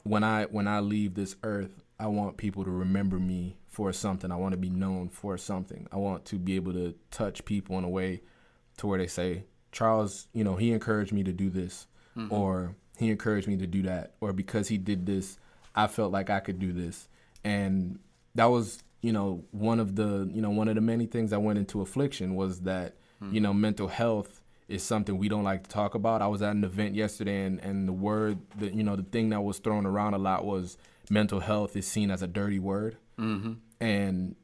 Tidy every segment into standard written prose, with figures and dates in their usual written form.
when I leave this earth, I want people to remember me for something. I want to be known for something. I want to be able to touch people in a way to where they say, Charles, he encouraged me to do this, or he encouraged me to do that, or because he did this, I felt like I could do this. And that was, one of the many things I went into affliction was that, mental health is something we don't like to talk about. I was at an event yesterday, and the word that, the thing that was thrown around a lot was mental health is seen as a dirty word. And,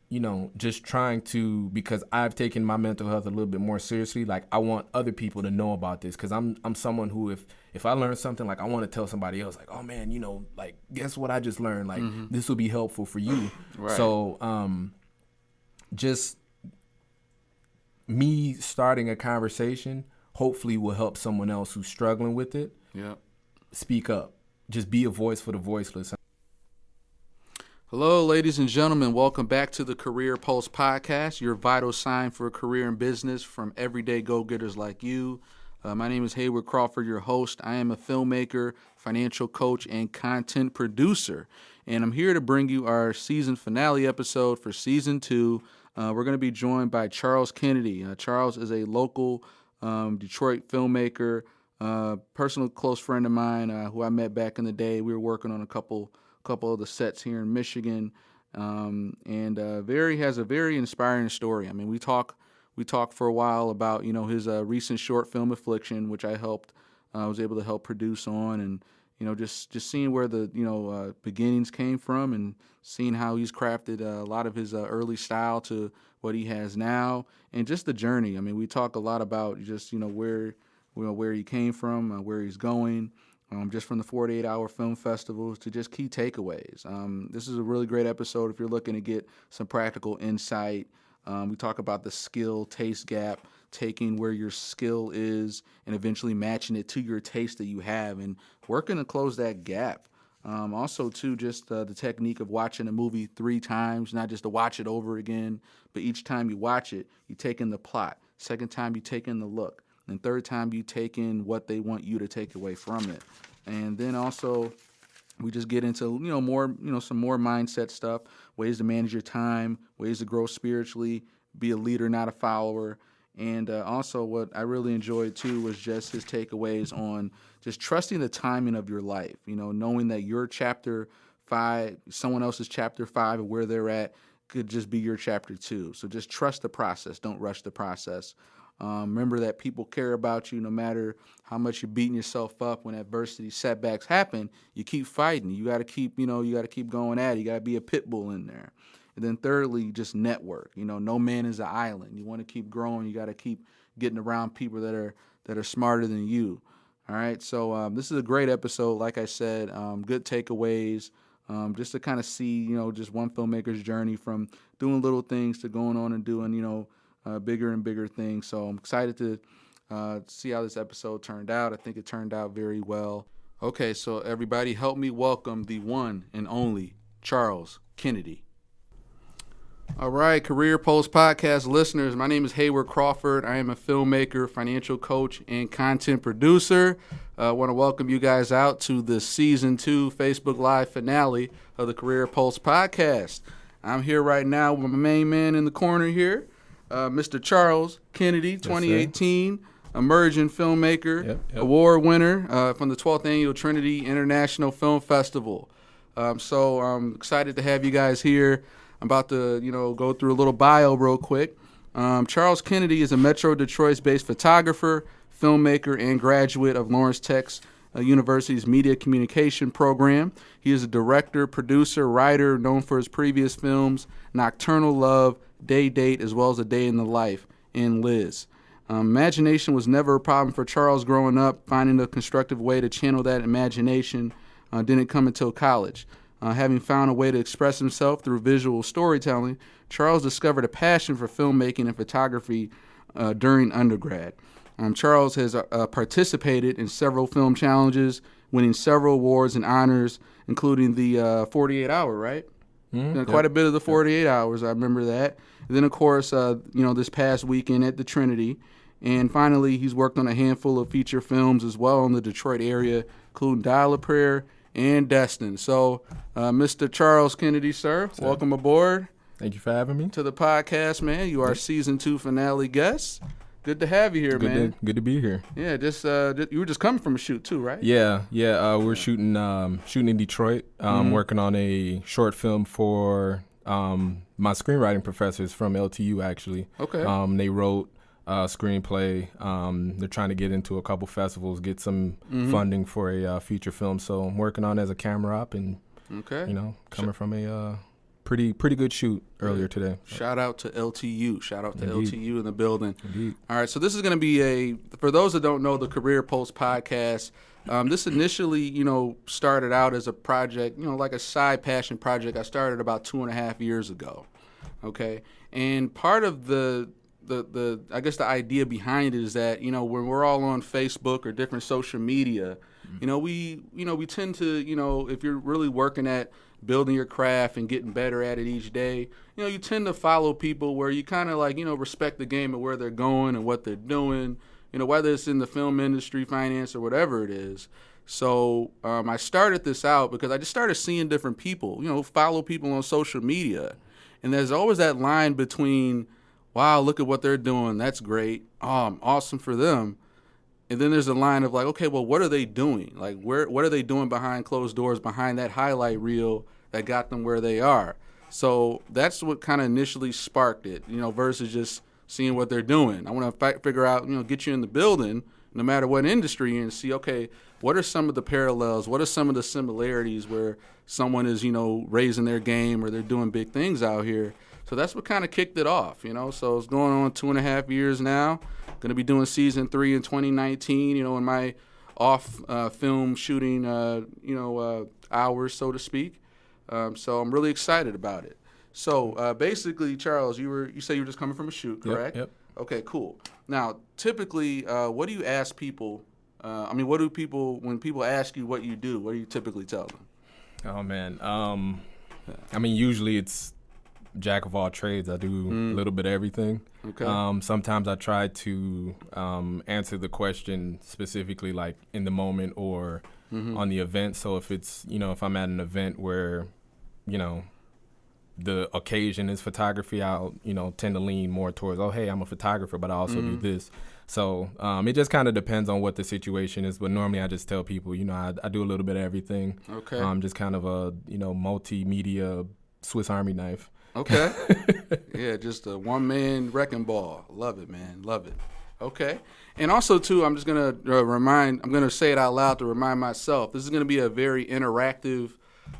just trying to, because I've taken my mental health a little bit more seriously, like I want other people to know about this, because I'm someone who, if I learn something, like I want to tell somebody else, like, oh man, like guess what I just learned, like this will be helpful for you. Right. So just me starting a conversation hopefully will help someone else who's struggling with it. Yeah. Speak up. Just be a voice for the voiceless. Hello, ladies and gentlemen. Welcome back to the Career Pulse Podcast, your vital sign for a career in business from everyday go-getters like you. My name is Hayward Crawford, your host. I am a filmmaker, financial coach, and content producer. And I'm here to bring you our season finale episode for Season 2. We're going to be joined by Charles Kennedy. Charles is a local Detroit filmmaker, personal close friend of mine who I met back in the day. We were working on a couple of the sets here in Michigan, and has a very inspiring story. I mean, we talked for a while about his recent short film Affliction, which I was able to help produce on, and just seeing where the beginnings came from, and seeing how he's crafted a lot of his early style to what he has now, and just the journey. I mean, we talk a lot about just where he came from, where he's going. Just from the 48-hour film festivals to just key takeaways. This is a really great episode if you're looking to get some practical insight. We talk about the skill-taste gap, taking where your skill is and eventually matching it to your taste that you have and working to close that gap. Also, too, just the technique of watching a movie 3 times, not just to watch it over again, but each time you watch it, you take in the plot. Second time, you take in the look. And third time, you take in what they want you to take away from it. And then also, we just get into some more mindset stuff, ways to manage your time, ways to grow spiritually, be a leader, not a follower. And also, what I really enjoyed too was just his takeaways on just trusting the timing of your life. Knowing that your chapter 5, someone else's chapter 5, and where they're at could just be your chapter 2. So just trust the process. Don't rush the process. Remember that people care about you no matter how much you're beating yourself up when adversity, setbacks happen. You keep fighting. You got to keep going at it. You got to be a pit bull in there. And then thirdly, just network. No man is an island. You want to keep growing. You got to keep getting around people that are smarter than you. All right. So this is a great episode. Like I said, good takeaways. Just to kind of see, just one filmmaker's journey from doing little things to going on and doing, bigger and bigger things. So I'm excited to see how this episode turned out. I think it turned out very well. Okay, so everybody help me welcome the one and only Charles Kennedy. All right, Career Pulse Podcast listeners, my name is Hayward Crawford. I am a filmmaker, financial coach, and content producer. I want to welcome you guys out to the Season 2 Facebook Live finale of the Career Pulse Podcast. I'm here right now with my main man in the corner here, Mr. Charles Kennedy, 2018 emerging filmmaker, award winner from the 12th Annual Trinity International Film Festival. So I'm excited to have you guys here. I'm about to, go through a little bio real quick. Charles Kennedy is a Metro Detroit-based photographer, filmmaker, and graduate of Lawrence Tech University's Media Communication program. He is a director, producer, writer, known for his previous films, Nocturnal Love, Day Date, as well as A Day in the Life, and Liz. Imagination was never a problem for Charles growing up. Finding a constructive way to channel that imagination didn't come until college. Having found a way to express himself through visual storytelling, Charles discovered a passion for filmmaking and photography during undergrad. Charles has participated in several film challenges, winning several awards and honors, including the 48 Hour, right? Quite a bit of the 48 Hours, I remember that. And then, of course, this past weekend at the Trinity. And finally, he's worked on a handful of feature films as well in the Detroit area, including Dial a Prayer and Destin. So, Mr. Charles Kennedy, sir, welcome aboard. Thank you for having me. To the podcast, man. You are season 2 finale guest. Good to have you here, man. Good to be here. Yeah, you were just coming from a shoot too, right? Yeah. We're shooting in Detroit. Working on a short film for my screenwriting professors from LTU, actually. Okay. They wrote a screenplay. They're trying to get into a couple festivals, get some funding for a feature film. So I'm working on it as a camera op, and coming from a pretty good shoot earlier today. Shout out to LTU. Shout out to Indeed. LTU in the building. Indeed. All right, so this is going to be for those that don't know, the Career Post podcast. This initially, started out as a project, like a side passion project. I started about 2.5 years ago. Okay, and part of the I guess the idea behind it is that when we're all on Facebook or different social media, we tend to if you're really working at building your craft and getting better at it each day, you tend to follow people where you kind of respect the game and where they're going and what they're doing, whether it's in the film industry, finance, or whatever it is. So I started this out because I just started seeing different people, follow people on social media. And there's always that line between, wow, look at what they're doing. That's great. Awesome for them. And then there's a line of okay, well, what are they doing? What are they doing behind closed doors, behind that highlight reel that got them where they are? So that's what kind of initially sparked it, versus just seeing what they're doing. I want to figure out, get you in the building, no matter what industry you're in, and see, okay, what are some of the parallels? What are some of the similarities where someone is, raising their game or they're doing big things out here? So that's what kind of kicked it off, So it's going on 2.5 years now. Going to be doing season 3 in 2019, in my off film shooting, hours, so to speak. So I'm really excited about it. So basically, Charles, you say you were just coming from a shoot, correct? Yep. Okay, cool. Now, typically, what do you ask people? What do people, when people ask you what you do, what do you typically tell them? Oh, man. Usually it's jack of all trades. I do a little bit of everything. Okay. Sometimes I try to answer the question specifically in the moment or on the event. So if it's, if I'm at an event where, the occasion is photography, I'll, tend to lean more towards, oh, hey, I'm a photographer, but I also do this. So it just kind of depends on what the situation is. But normally I just tell people, I do a little bit of everything. Okay. I'm just kind of a, multimedia Swiss Army knife. Okay. Yeah, just a one-man wrecking ball. Love it, man. Love it. Okay. And also, too, I'm just going to say it out loud to remind myself. This is going to be a very interactive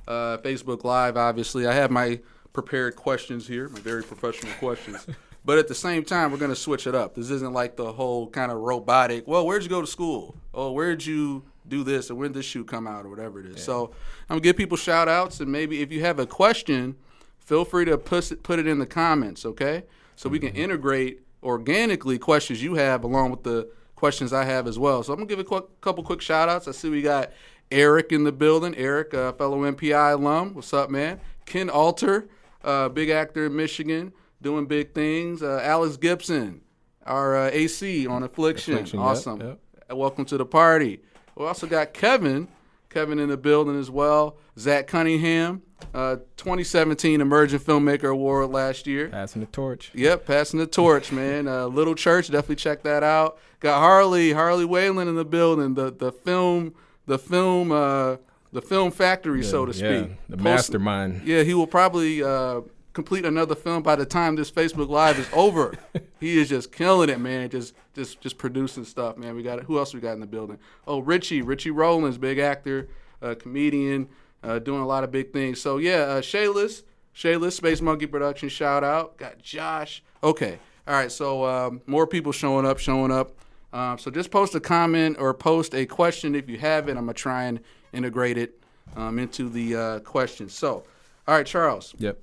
Facebook Live, obviously. I have my prepared questions here, my very professional questions. But at the same time, we're going to switch it up. This isn't like the whole kind of robotic, well, where'd you go to school? Oh, where'd you do this? Or when did this shoot come out? Or whatever it is. Yeah. So I'm going to give people shout-outs. And maybe if you have a question, feel free to put it in the comments, okay? So we can integrate organically questions you have along with the questions I have as well. So I'm going to give a couple quick shout-outs. I see we got Eric in the building. Eric, fellow MPI alum. What's up, man? Ken Alter, big actor in Michigan, doing big things. Alex Gibson, our AC on Affliction. Awesome. Yep. Welcome to the party. We also got Kevin in the building as well. Zach Cunningham, 2017 Emerging Filmmaker Award last year. Passing the torch. Yep, passing the torch, man. Little Church, definitely check that out. Got Harley Whalen in the building. The film factory, so to speak. The mastermind. Yeah, he will probably complete another film by the time this Facebook Live is over. He is just killing it, man. Just producing stuff, man. We got it. Who else we got in the building? Oh, Richie Rollins, big actor, comedian, doing a lot of big things. So yeah, Shaylis, Space Monkey Production, shout out. Got Josh. Okay, all right. So more people showing up. So just post a comment or post a question if you have it. I'm gonna try and integrate it into the questions. So, all right, Charles. Yep.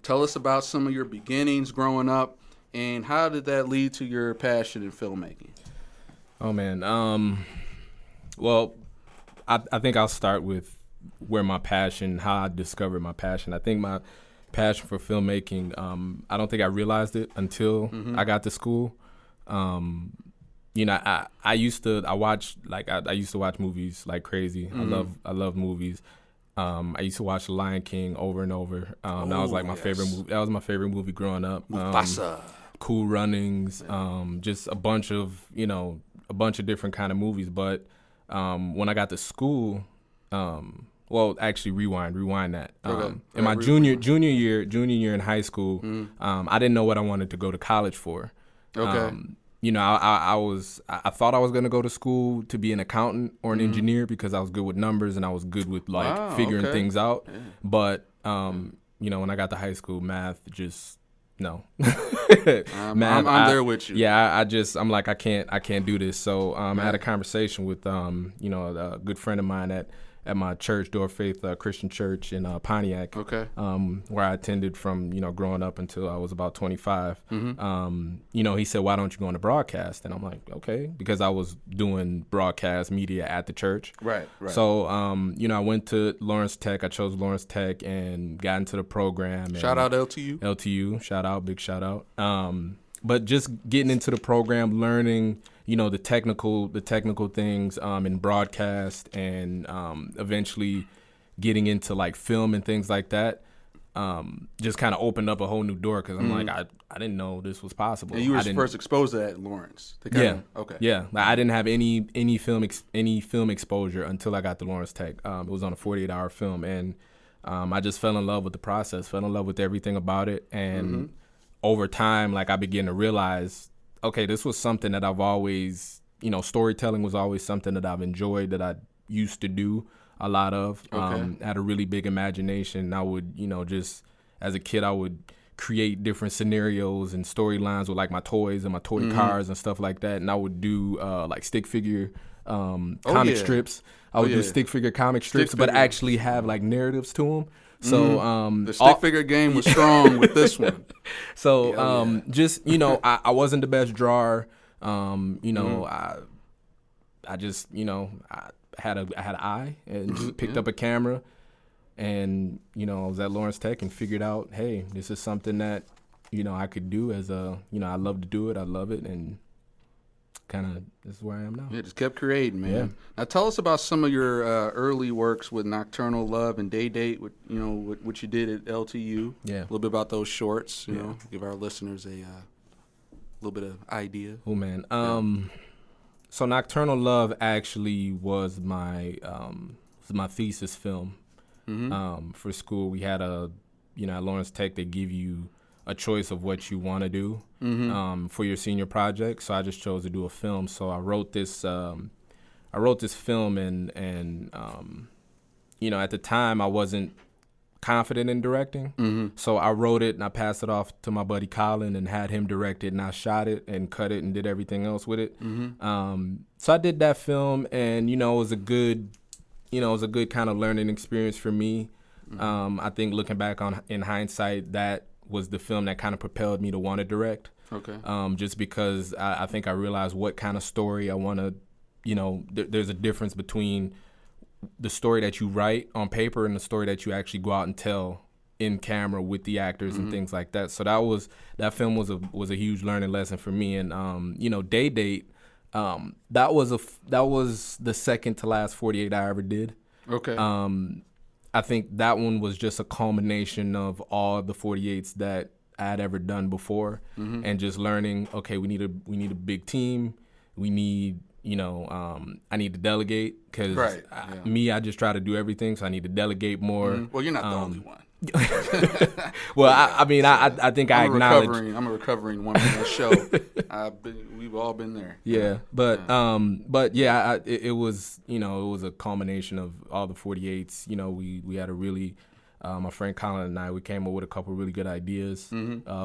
Tell us about some of your beginnings growing up, and how did that lead to your passion in filmmaking? Oh, man. Well, I think I'll start with how I discovered my passion. I think my passion for filmmaking, I don't think I realized it until I got to school. I used to watch movies like crazy. I love movies. I used to watch The Lion King over and over. That was like my favorite movie. That was my favorite movie growing up. Mufasa. Cool Runnings, just a bunch of different kind of movies. But when I got to school, actually rewind that. In my junior year in high school, I didn't know what I wanted to go to college for. Okay. I thought I was gonna go to school to be an accountant or an engineer because I was good with numbers and I was good with figuring things out. Yeah. But when I got to high school, math just no. Math, I'm there with you. Yeah, I'm like I can't do this. So I had a conversation with a good friend of mine at my church, Door Faith Christian Church in Pontiac. Okay. Where I attended from growing up until I was about 25. He said, "Why don't you go into broadcast?" And I'm like, "Okay," because I was doing broadcast media at the church. Right. So I went to Lawrence Tech. I chose Lawrence Tech and got into the program. Shout out LTU. Big shout out. But just getting into the program, learning the technical things in broadcast, and eventually getting into like film and things like that, just kind of opened up a whole new door because I'm like, I didn't know this was possible. And you were first exposed to that at Lawrence. Okay. Yeah. I didn't have any film exposure until I got to Lawrence Tech. It was on a 48-hour film, and I just fell in love with the process, fell in love with everything about it, and over time, like I began to realize, okay, this was something that I've always, storytelling was always something that I've enjoyed, that I used to do a lot of. Had a really big imagination. I would, just as a kid, I would create different scenarios and storylines with like my toys and my toy cars and stuff like that. And I would do like stick figure comic strips. I would do stick figure comic strips, but actually have like narratives to them. So the stick figure game was strong with this one. So just I wasn't the best drawer. I just I had an eye and just picked up a camera, and I was at Lawrence Tech and figured out, hey, this is something that I could do as a I love to do it. I love it, and kind of this is where I am now. Yeah, just kept creating, man. Yeah. Now tell us about some of your early works with Nocturnal Love and Day Date, what you did at LTU. Yeah. A little bit about those shorts, give our listeners a little bit of idea. Oh, man. So Nocturnal Love actually was my thesis film for school. We had at Lawrence Tech, they give you a choice of what you want to do for your senior project. So I just chose to do a film. So I wrote this film, and at the time I wasn't confident in directing. So I wrote it and I passed it off to my buddy Colin and had him direct it, and I shot it and cut it and did everything else with it. So I did that film, and it was a good kind of learning experience for me. I think looking back in hindsight, that was the film that kind of propelled me to want to direct. Okay. Just because I think I realized what kind of story I want to, there's a difference between the story that you write on paper and the story that you actually go out and tell in camera with the actors and things like that. So that film was a huge learning lesson for me. And Day Date, that was the second to last 48 I ever did. Okay. I think that one was just a culmination of all the 48s that I had ever done before, and just learning, okay, we need a big team. We need, I need to delegate because I just try to do everything, so I need to delegate more. Well, you're not the only one. Well, I think I acknowledge. I'm a recovering one-man show. We've all been there. Yeah, but yeah, it was it was a culmination of all the 48s. We had a really my friend Colin and I, we came up with a couple really good ideas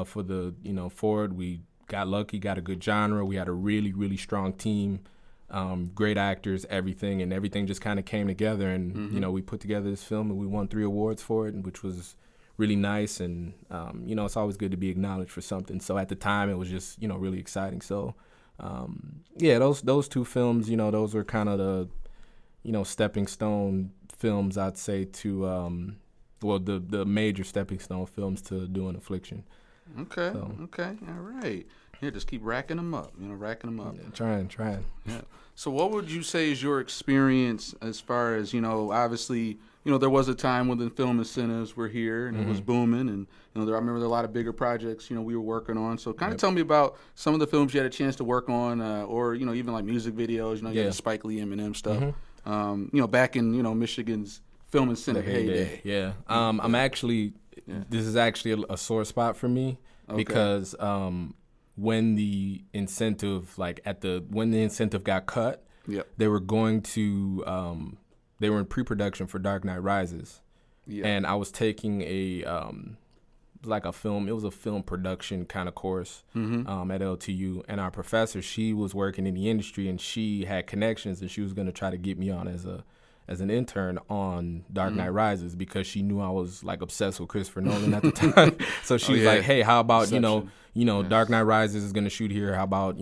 for the forward. We got lucky, got a good genre. We had a really, really strong team, great actors, everything just kind of came together, and we put together this film, and we won 3 awards for it, which was really nice. And it's always good to be acknowledged for something. So at the time, it was just really exciting. So those 2 films, those were kind of the stepping stone films, I'd say, to the major stepping stone films to doing Affliction. Okay. All right. Yeah, just keep racking them up. Racking them up. Yeah, trying. Yeah. So what would you say is your experience as far as, obviously, there was a time when the film incentives were here and it was booming, and I remember there were a lot of bigger projects we were working on. So kind of tell me about some of the films you had a chance to work on, or even like music videos. You had the Spike Lee, Eminem stuff. Back in Michigan's film incentive heyday. Yeah. I'm actually this is actually a sore spot for me because when the incentive got cut, they were going to they were in pre-production for Dark Knight Rises, and I was taking a film production kind of course at LTU, and our professor, she was working in the industry and she had connections, and she was going to try to get me on as an intern on Dark Knight Rises because she knew I was like obsessed with Christopher Nolan at the time. So she was like, hey, how about Dark Knight Rises is going to shoot here, how about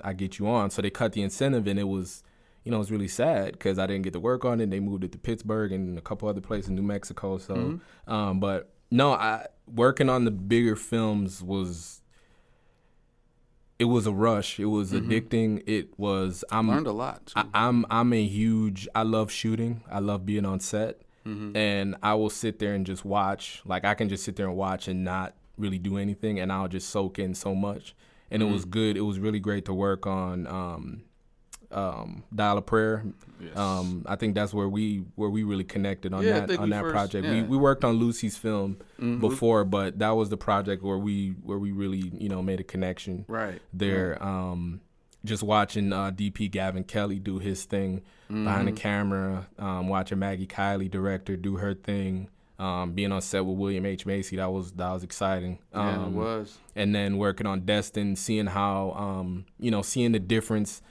I get you on? So they cut the incentive, and it was it was really sad because I didn't get to work on it. They moved it to Pittsburgh and a couple other places in New Mexico. So but no, working on the bigger films was a rush. It was addicting. It was. I learned a lot too. I love shooting. I love being on set, and I will sit there and just watch. Like I can just sit there and watch and not really do anything, and I'll just soak in so much. And it was good. It was really great to work on Dial a Prayer. Yes. I think that's where we really connected on that first, project. Yeah. We worked on Lucy's film before, but that was the project where we really made a connection. Right there. Right. Just watching DP Gavin Kelly do his thing behind the camera, watching Maggie Kiley, director, do her thing. Being on set with William H. Macy, that was exciting. Yeah, it was. And then working on Destin, seeing how seeing the difference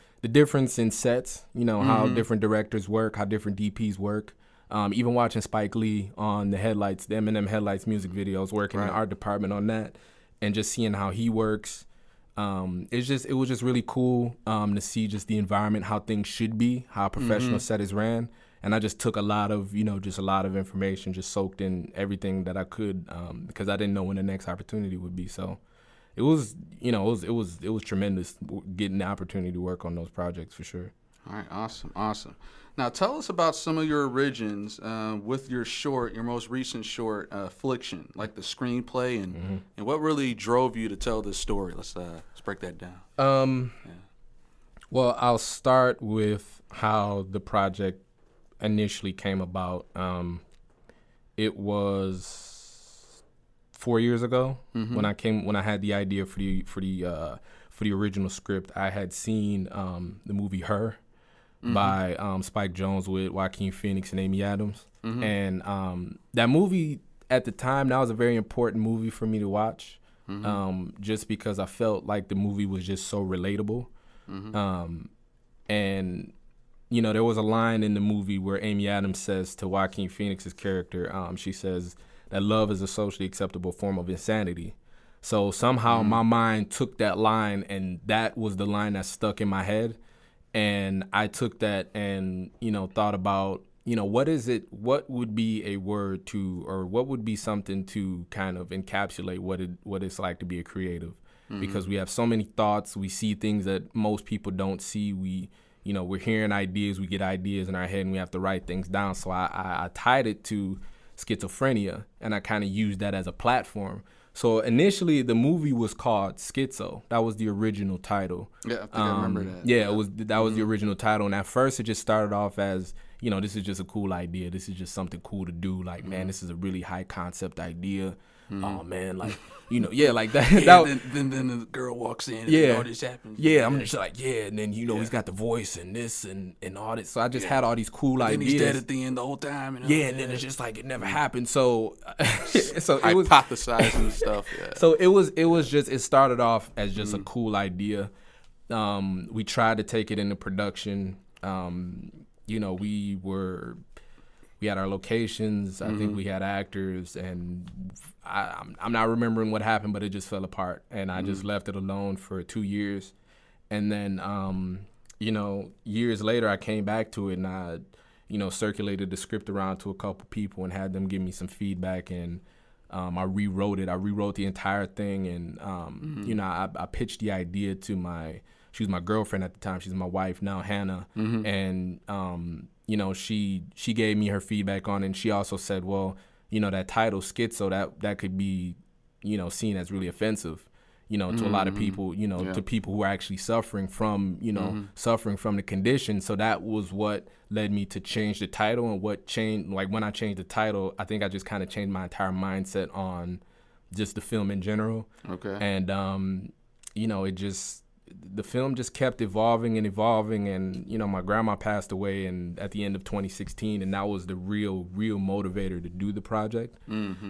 in sets, how different directors work, how different DPs work. Even watching Spike Lee on the Eminem Headlights music videos, working in the art department on that, and just seeing how he works. It was just really cool to see just the environment, how things should be, how a professional set is ran. And I just took a lot of information, just soaked in everything that I could, because I didn't know when the next opportunity would be. So it was tremendous getting the opportunity to work on those projects for sure. All right, awesome. Now tell us about some of your origins with your most recent short, Affliction, like the screenplay and what really drove you to tell this story. Let's break that down. Well, I'll start with how the project initially came about. It was 4 years ago when I had the idea for the original script. I had seen the movie Her by Spike Jonze with Joaquin Phoenix and Amy Adams, and that movie at the time, that was a very important movie for me to watch, just because I felt like the movie was just so relatable, and there was a line in the movie where Amy Adams says to Joaquin Phoenix's character, she says that love is a socially acceptable form of insanity. So somehow my mind took that line, and that was the line that stuck in my head. And I took that and, thought about, what would be a word to, or what would be something to kind of encapsulate what it's like to be a creative. Because we have so many thoughts, we see things that most people don't see, we're hearing ideas, we get ideas in our head, and we have to write things down. So I tied it to schizophrenia, and I kind of used that as a platform. So initially, the movie was called Schizo. That was the original title. Yeah, I think I remember that. Yeah, that was the original title. And at first, it just started off as, this is just a cool idea. This is just something cool to do. Like, man, this is a really high concept idea. Oh man, like like that. Then the girl walks in. And all this happens. Yeah, I'm just like, and then he's got the voice and this and all this. So I just had all these cool ideas. And he's dead at the end the whole time. And then it's just like it never happened. So so it was hypothesizing and stuff. Yeah. So it started off as just a cool idea. We tried to take it into production. We had our locations. I think we had actors, and I'm not remembering what happened, but it just fell apart, and I just left it alone for 2 years. And then, years later, I came back to it, and I, circulated the script around to a couple people and had them give me some feedback. And I rewrote it. I rewrote the entire thing, and you know, I pitched the idea to she was my girlfriend at the time. She's my wife now, Hannah, and you know, she gave me her feedback on it, and she also said, well, you know, that title schizo, that could be, you know, seen as really offensive, you know, to a lot of people, you know, to people who are actually suffering from, you know, suffering from the condition. So that was what led me to change the title, and what changed, like when I changed the title, I think I just kind of changed my entire mindset on just the film in general. Okay. And, you know, the film just kept evolving and evolving, and you know, my grandma passed away at the end of 2016, and that was the real motivator to do the project,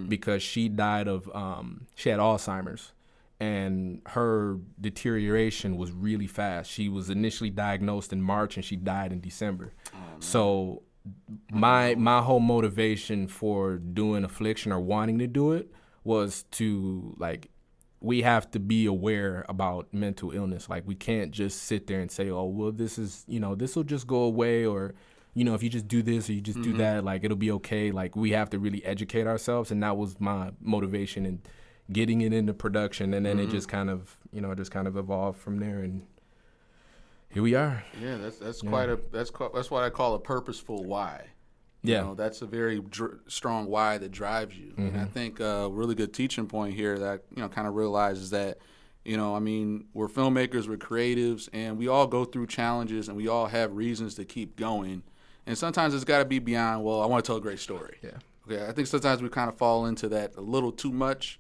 because she died of she had Alzheimer's, and her deterioration was really fast. She was initially diagnosed in March, and she died in December. So my whole motivation for doing Affliction, or wanting to do it, was to, like, we have to be aware about mental illness. Like, we can't just sit there and say, oh, well, this is, you know, this will just go away, or, you know, if you just do this or you just do that, like, it'll be okay. Like, we have to really educate ourselves. And that was my motivation in getting it into production. And then it just kind of, you know, evolved from there. And here we are. Yeah, that's what I call a purposeful why. You know, that's a very strong why that drives you. And I think a really good teaching point here that, you know, kind of realizes that, you know, I mean, we're filmmakers, we're creatives, and we all go through challenges, and we all have reasons to keep going. And sometimes it's got to be beyond, well, I want to tell a great story. Yeah. Okay, I think sometimes we kind of fall into that a little too much.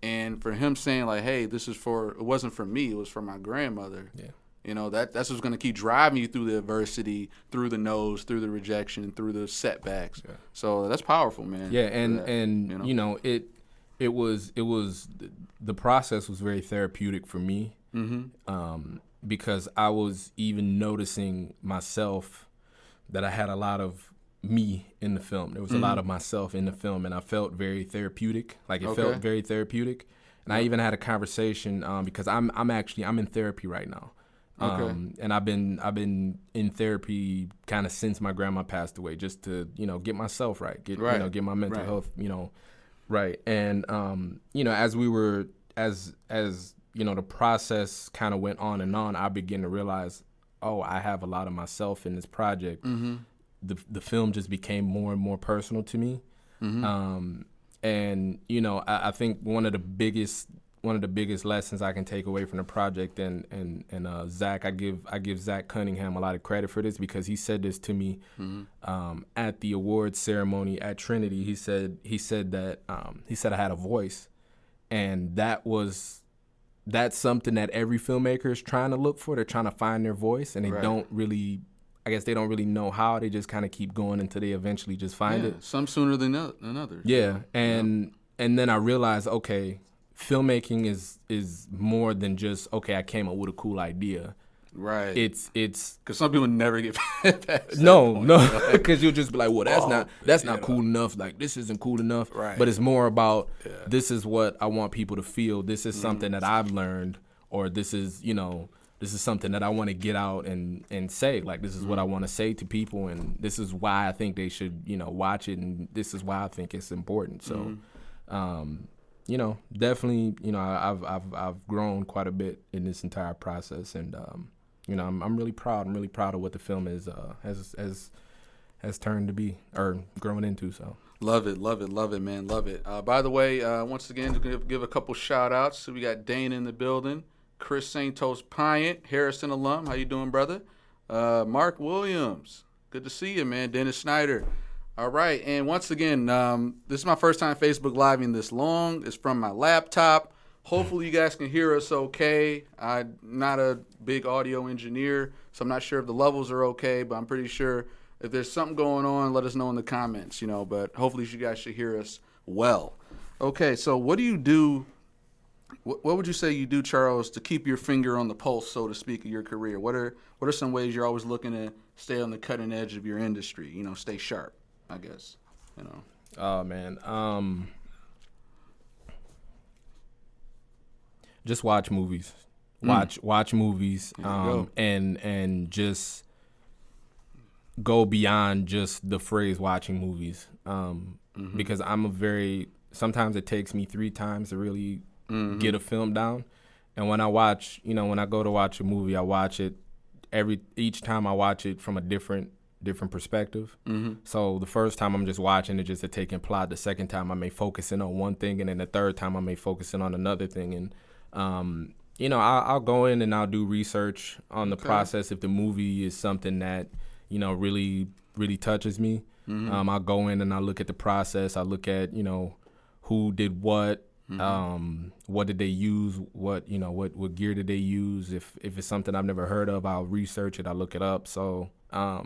And for him saying, like, hey, it wasn't for me, it was for my grandmother. Yeah. You know, that's what's going to keep driving you through the adversity, through the no's, through the rejection, through the setbacks. Yeah. So that's powerful, man. Yeah, and you know, it was the process was very therapeutic for me, because I was even noticing myself, that I had a lot of me in the film. There was a lot of myself in the film, and I felt very therapeutic. Like, it felt very therapeutic. And I even had a conversation because I'm in therapy right now. And I've been in therapy kind of since my grandma passed away, just to, you know, get myself right, you know, get my mental health, you know, right. And you know, as you know, the process kind of went on and on, I began to realize, oh, I have a lot of myself in this project. The film just became more and more personal to me. And you know, I think one of the biggest lessons I can take away from the project, and Zach, I give Zach Cunningham a lot of credit for this, because he said this to me at the awards ceremony at Trinity. He said that I had a voice, and that's something that every filmmaker is trying to look for. They're trying to find their voice, and they don't really know how. They just kind of keep going until they eventually just find it. Some sooner than others. Yeah, and then I realized, okay, filmmaking is more than just, okay, I came up with a cool idea. Right. It's because some people never get past that no, because you'll just be like, well, that's not cool enough. Like, this isn't cool enough. Right. But it's more about, this is what I want people to feel. This is something that I've learned, or this is, you know, this is something that I want to get out and say. Like, this is what I want to say to people, and this is why I think they should, you know, watch it, and this is why I think it's important. So, you know, definitely, you know, I've grown quite a bit in this entire process, and you know, I'm really proud. I'm really proud of what the film has turned to be, or grown into. So love it, man, love it. By the way, once again, give a couple shout outs. So we got Dane in the building, Chris Santos Pyant, Harrison alum. How you doing, brother? Mark Williams, good to see you, man. Dennis Snyder. All right, and once again, this is my first time Facebook Living this long. It's from my laptop. Hopefully you guys can hear us okay. I'm not a big audio engineer, so I'm not sure if the levels are okay, but I'm pretty sure if there's something going on, let us know in the comments, you know, but hopefully you guys should hear us well. Okay, so what do you do, what would you say you do, Charles, to keep your finger on the pulse, so to speak, of your career? What are some ways you're always looking to stay on the cutting edge of your industry, you know, stay sharp, I guess, you know? Oh, man. Just watch movies. Watch movies, and just go beyond just the phrase watching movies. Because I'm a very sometimes it takes me 3 times to really get a film down. And when I watch, when I go to watch a movie, I watch it each time I watch it from a different perspective. So the first time I'm just watching it just to take in plot. The second time I may focus in on one thing, and then the third time I may focus in on another thing. And I'll go in and I'll do research on the process if the movie is something that really really touches me. I'll go in and I'll look at the process. I look at who did what. What did they use? What gear did they use? If it's something I've never heard of, I'll research it. I'll look it up. So I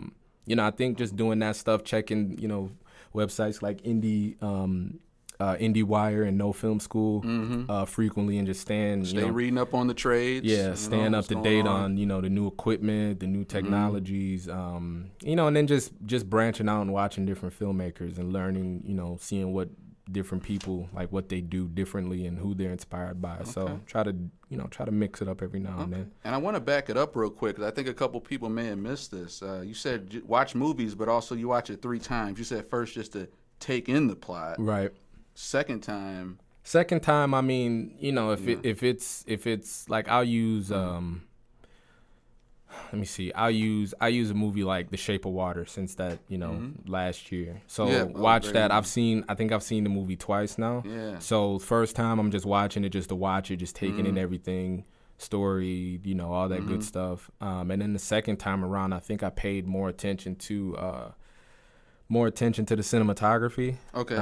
think just doing that stuff, checking websites like IndieWire and No Film School frequently, and just stay reading up on the trades. Yeah, staying up to date on the new equipment, the new technologies. And then just branching out and watching different filmmakers and learning. Seeing what different people, like what they do differently and who they're inspired by. So try to mix it up every now and then. And I want to back it up real quick, because I think a couple people may have missed this. You said watch movies, but also you watch it 3 times. You said first just to take in the plot. Right. Second time, I mean, if it's like, I'll use let me see. I'll use a movie like The Shape of Water, since that last year. So watch that. I think I've seen the movie twice now. Yeah. So first time I'm just watching it just to watch it, just taking in everything, story, all that good stuff. And then the second time around, I think I paid more attention to the cinematography. Okay.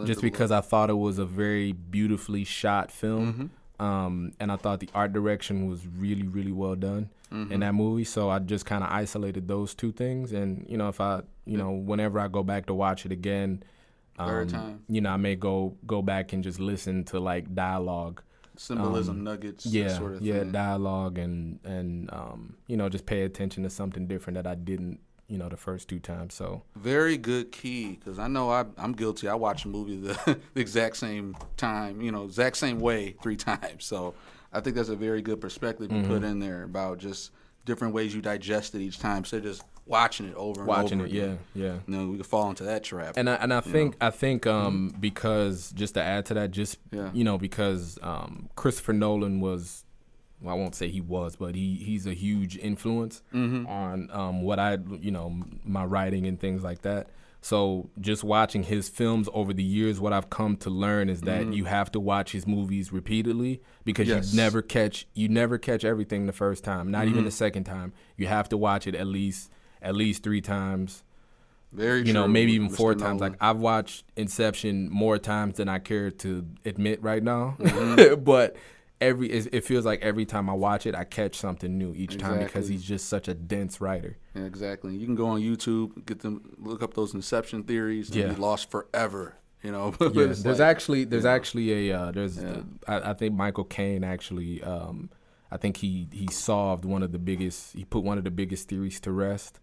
Just because I thought it was a very beautifully shot film. And I thought the art direction was really, really well done in that movie. So I just kind of isolated those 2 things. And, if I, whenever I go back to watch it again, I may go back and just listen to like dialogue. Symbolism nuggets, that sort of thing. Yeah, dialogue and just pay attention to something different that I didn't, the first 2 times. So very good key, because I know I'm guilty. I watch a movie the exact same time, exact same way 3 times. So I think that's a very good perspective you put in there about just different ways you digest it each time. So just watching it over and over again. Yeah. We can fall into that trap. And I think because, just to add to that, because Christopher Nolan was, well, I won't say he was, but he's a huge influence on what my writing and things like that. So just watching his films over the years, what I've come to learn is that you have to watch his movies repeatedly, because you never catch everything the first time, not even the second time. You have to watch it at least 3 times. Very true. Maybe even Mr. 4 times. Nolan. Like, I've watched Inception more times than I care to admit right now, but it feels like every time I watch it, I catch something new each time, because he's just such a dense writer. Yeah, exactly. You can go on YouTube, look up those Inception theories, and be lost forever. There's I think Michael Caine actually, I think he solved he put one of the biggest theories to rest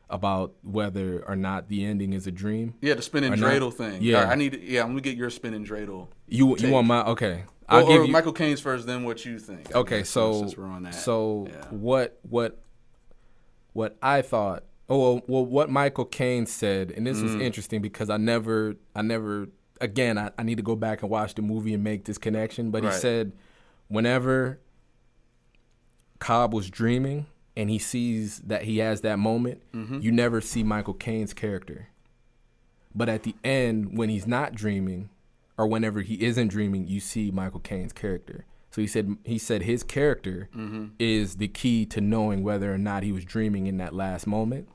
about whether or not the ending is a dream. Yeah, the spinning dreidel thing. Yeah, I'm gonna get your spinning dreidel. You want my okay? I'll give you Michael Caine's first, then what you think. Okay, since we're on that. So what I thought. What Michael Caine said, and this was interesting, because I never. Again, I need to go back and watch the movie and make this connection. But he said, whenever Cobb was dreaming and he sees that he has that moment, you never see Michael Caine's character. But at the end, when he's not dreaming, or whenever he isn't dreaming, you see Michael Caine's character. So he said his character is the key to knowing whether or not he was dreaming in that last moment.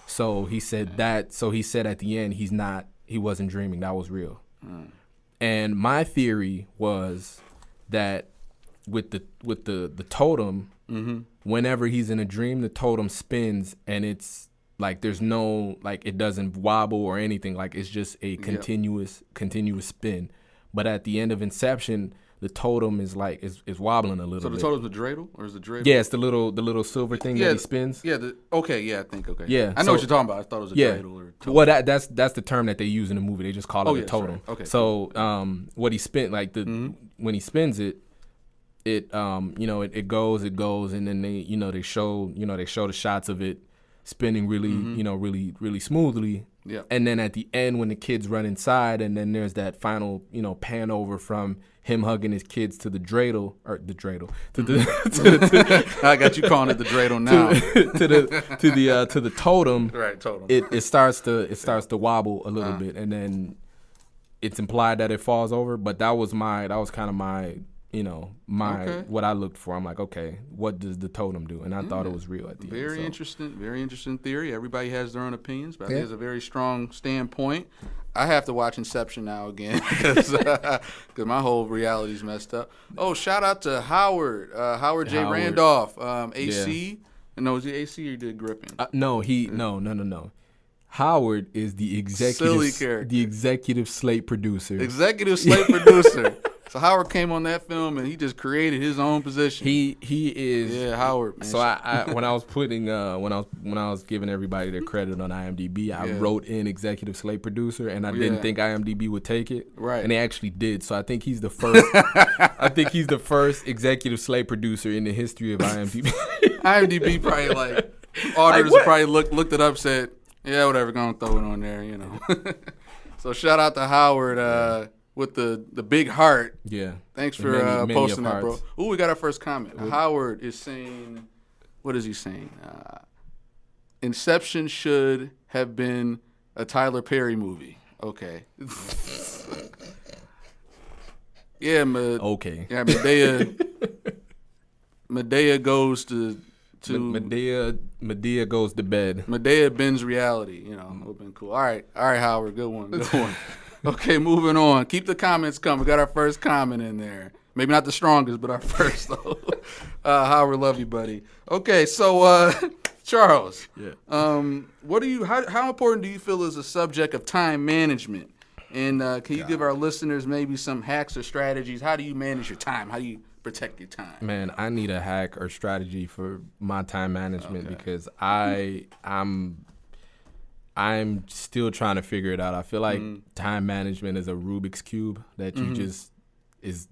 So he said at the end, he wasn't dreaming. That was real. And my theory was that with the totem, whenever he's in a dream, the totem spins, and it's like there's no, like, it doesn't wobble or anything. Like, it's just a continuous spin. But at the end of Inception, the totem is like is wobbling a little bit. So the totem's a dreidel, or is it dreidel? Yeah, it's the little silver thing that he spins. Yeah. I think. Okay. Yeah. I know what you're talking about. I thought it was a dreidel or totem. Well, that's the term that they use in the movie. They just call it a totem. Right. Okay. So what he spent, like when he spins it, it goes, and then they show the shots of it spinning really really smoothly, Yeah. And then at the end, when the kids run inside, and then there's that final, pan over from him hugging his kids to the dreidel, to the I got you calling it the dreidel now. to the totem. Right, totem. It starts to wobble a little bit, and then it's implied that it falls over. But that was kind of my what I looked for. I'm like, okay, what does the totem do? And I thought it was real at the end. Very interesting theory. Everybody has their own opinions, but I think it's a very strong standpoint. I have to watch Inception now again because my whole reality's messed up. Oh, shout out to Howard J. Randolph, AC. Yeah. No, was he AC or you did Gripping? No. Howard is the executive slate producer. Executive slate producer. So Howard came on that film and he just created his own position. He is Howard. Man. So I when I was putting when I was giving everybody their credit on IMDb, I wrote in executive slate producer, and I didn't think IMDb would take it. Right. And they actually did. So I think he's the first. I think he's the first executive slate producer in the history of IMDb. IMDb probably auditors probably looked it up, said, yeah, whatever, gonna throw it on there, So shout out to Howard. With the big heart. Yeah. Thanks for posting that, bro. Ooh, we got our first comment. Howard is saying, what is he saying? Inception should have been a Tyler Perry movie. Okay. Okay. Yeah, Medea goes to Medea goes to bed. Medea bends reality. Would have been cool. All right, Howard. Good one. Okay, moving on. Keep the comments coming. We got our first comment in there. Maybe not the strongest, but our first, though. Howard, love you, buddy. Okay, so, Charles. Yeah. How important do you feel is the subject of time management? And can you give our listeners maybe some hacks or strategies? How do you manage your time? How do you protect your time? Man, I need a hack or strategy for my time management because I'm still trying to figure it out. I feel like time management is a Rubik's Cube that you just is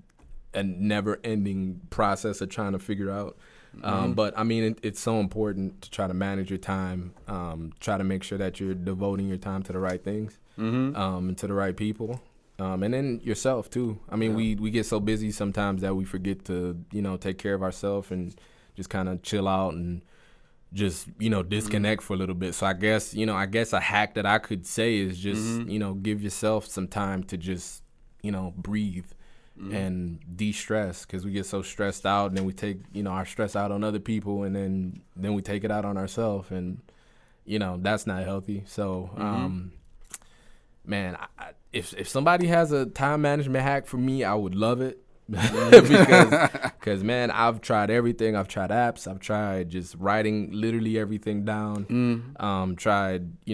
a never-ending process of trying to figure out. But, I mean, it's so important to try to manage your time, try to make sure that you're devoting your time to the right things and to the right people, and then yourself, too. I mean, we get so busy sometimes that we forget to, take care of ourselves and just kind of chill out and just disconnect for a little bit. So I guess a hack that I could say is just give yourself some time to just breathe and de-stress, because we get so stressed out and then we take our stress out on other people, and then we take it out on ourselves, and that's not healthy. So man, if somebody has a time management hack for me, I would love it. because man, I've tried everything. I've tried apps. I've tried just writing literally everything down. Tried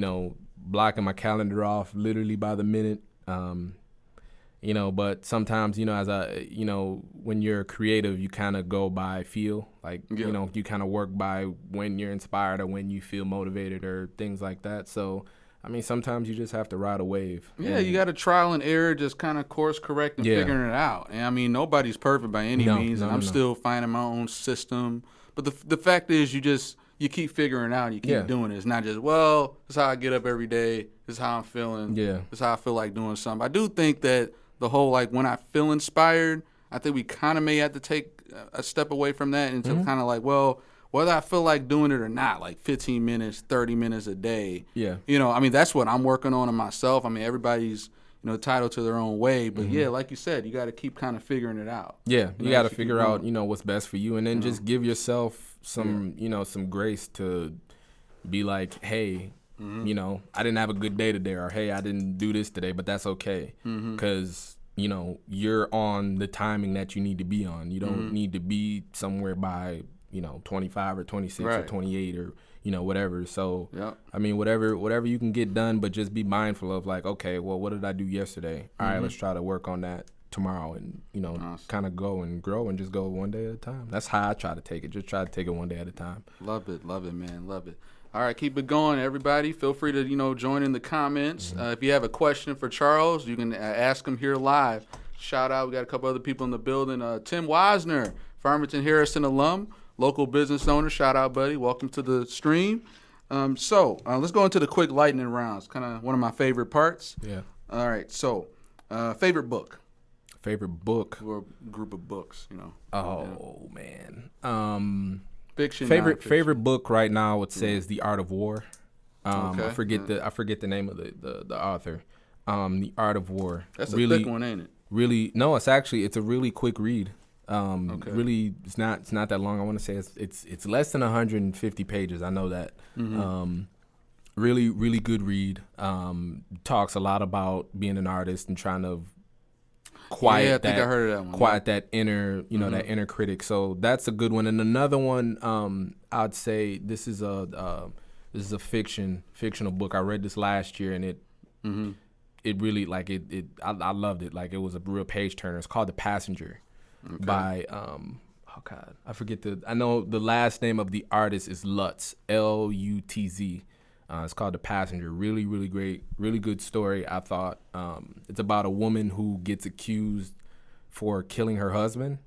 blocking my calendar off literally by the minute. But sometimes as when you're creative, you kind of go by feel. You kind of work by when you're inspired or when you feel motivated or things like that. So I mean, sometimes you just have to ride a wave. Yeah, you got to trial and error, just kind of course correct and figuring it out. And I mean, nobody's perfect by any means, and I'm still finding my own system. But the fact is, you keep figuring it out, and you keep doing it. It's not just, this is how I get up every day. This is how I'm feeling. Yeah. This is how I feel like doing something. I do think that the whole, when I feel inspired, I think we kind of may have to take a step away from that and to kind of whether I feel like doing it or not, 15 minutes, 30 minutes a day. Yeah. I mean, that's what I'm working on in myself. I mean, everybody's, entitled to their own way. But, like you said, you got to keep kind of figuring it out. Yeah, you got to figure out, what's best for you. And then just give yourself some, some grace to be like, hey, I didn't have a good day today, or, hey, I didn't do this today, but that's okay. Because, you're on the timing that you need to be on. You don't need to be somewhere by 25 or 26 or 28 or, whatever. So, I mean, whatever you can get done, but just be mindful of okay, well, what did I do yesterday? All right, let's try to work on that tomorrow and, kind of go and grow and just go one day at a time. That's how I try to take it. Just try to take it one day at a time. Love it, man. Love it. All right, keep it going, everybody. Feel free to, join in the comments. If you have a question for Charles, you can ask him here live. Shout out. We got a couple other people in the building. Tim Wisner, Farmington Harrison alum. Local business owner, shout out, buddy. Welcome to the stream. So let's go into the quick lightning rounds. Kind of one of my favorite parts. Yeah. All right. So, favorite book Favorite book. or group of books, Oh man. Fiction. Favorite nonfiction. favorite book right now I would say is The Art of War. Okay. I forget the name of the author. The Art of War. That's a really, thick one, ain't it? Really, no, it's a really quick read. Okay. Really, it's not that long. I want to say it's less than 150 pages. I know that. Really, really good read. Talks a lot about being an artist and trying to quiet I think I heard of that one. quiet that inner, that inner critic. So that's a good one. And another one, I'd say this is a fictional book. I read this last year, and it really I loved it. Like, it was a real page turner. It's called The Passenger by oh God, I know the last name of the artist is Lutz, Lutz. It's called The Passenger. Really, really great, really good story, I thought. It's about a woman who gets accused for killing her husband,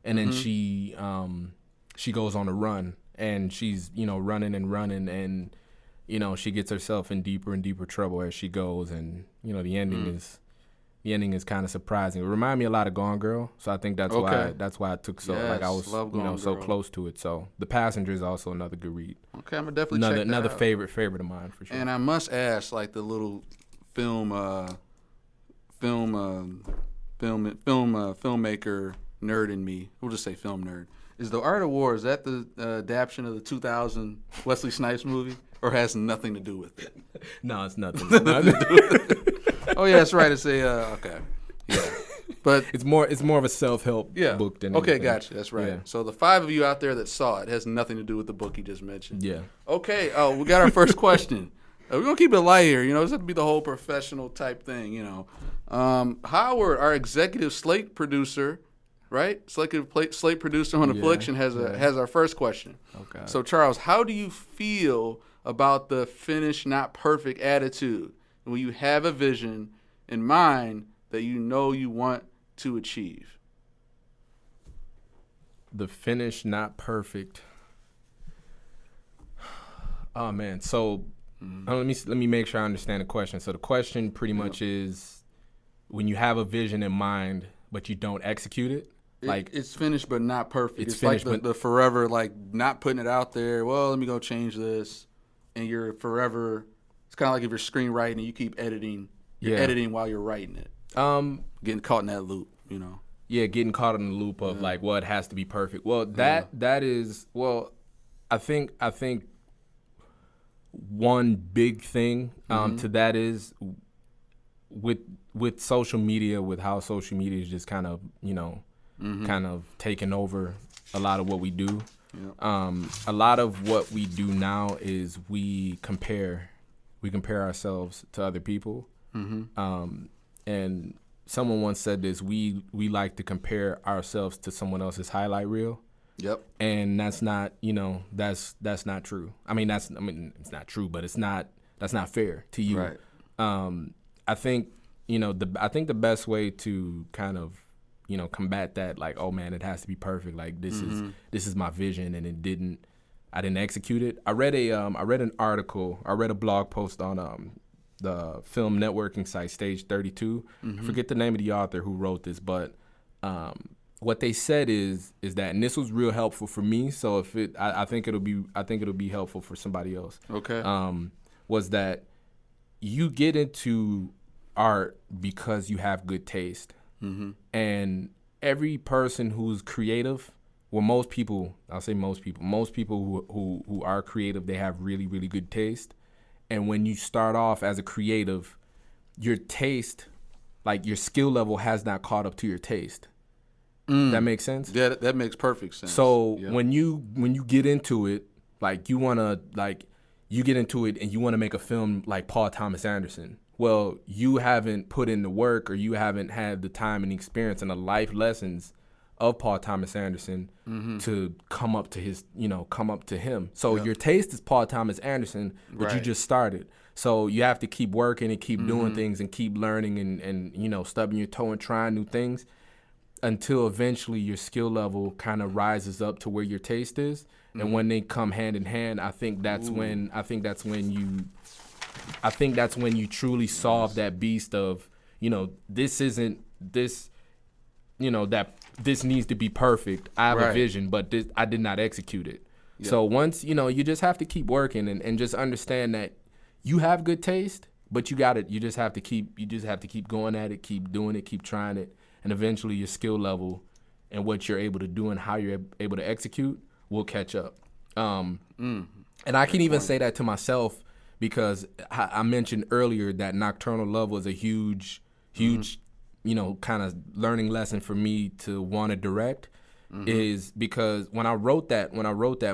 and then she goes on a run, and she's running, and she gets herself in deeper and deeper trouble as she goes, and the ending is kind of surprising. It reminded me a lot of Gone Girl, so I think that's why I took I was so close to it. So The Passenger is also another good read. Okay, I'm gonna definitely check that another out. favorite of mine for sure. And I must ask, like, the little filmmaker nerd in me. We'll just say film nerd. Is The Art of War, is that the adaptation of the 2000 Wesley Snipes movie, or has nothing to do with it? No, it's nothing. Oh yeah, that's right. It's okay. Yeah, but it's more of a self-help book than okay, anything. gotcha. That's right. Yeah. So the 5 of you out there that saw it has nothing to do with the book you just mentioned. Yeah. Okay. Oh, we got our first question. We're gonna keep it light here. This has to be the whole professional type thing. Howard, our executive slate producer, right? Slate producer on Affliction has our first question. Okay. So Charles, how do you feel about the finished, not perfect attitude when you have a vision in mind that you want to achieve? The finished, not perfect. Oh man. So let me make sure I understand the question. So the question pretty much is, when you have a vision in mind but you don't execute it, it's finished but not perfect. It's like finished, the forever, like, not putting it out there. Well, let me go change this, and you're forever. It's kind of like if you're screenwriting and you keep editing. You're editing while you're writing it. Getting caught in that loop, Yeah, getting caught in the loop of it has to be perfect. Well, that is I think one big thing to that is with social media, with how social media is just kind of kind of taking over a lot of what we do. A lot of what we do now is we compare ourselves to other people. And someone once said this: we like to compare ourselves to someone else's highlight reel. Yep. And that's not that's not true. It's not true, but that's not fair to you. Right. I think the best way to kind of combat that, like, oh man, it has to be perfect, like this is my vision, and I didn't execute it. I read a blog post on the film networking site Stage 32. I forget the name of the author who wrote this, but what they said is that, and this was real helpful for me, so I think it'll be helpful for somebody else. Okay. Was that you get into art because you have good taste. And every person who's creative, well, most people who are creative, they have really, really good taste. And when you start off as a creative, your taste, like your skill level, has not caught up to your taste. That makes sense? Yeah, that makes perfect sense. So when you get into it, like, you get into it and you want to make a film like Paul Thomas Anderson. Well, you haven't put in the work, or you haven't had the time and experience and the life lessons of Paul Thomas Anderson to come up to him. So your taste is Paul Thomas Anderson, but you just started. So you have to keep working and keep doing things and keep learning and stubbing your toe and trying new things until eventually your skill level kind of rises up to where your taste is. and when they come hand in hand, I think that's when you truly solve that beast of, this isn't this, that this needs to be perfect. I have a vision, but I did not execute it. Yep. So once, you just have to keep working and just understand that you have good taste, but you just have to keep going at it, keep doing it, keep trying it, and eventually your skill level and what you're able to do and how you're able to execute will catch up. And I can even say that to myself, because I mentioned earlier that Nocturnal Love was a huge, kind of learning lesson for me to want to direct, is because when I wrote that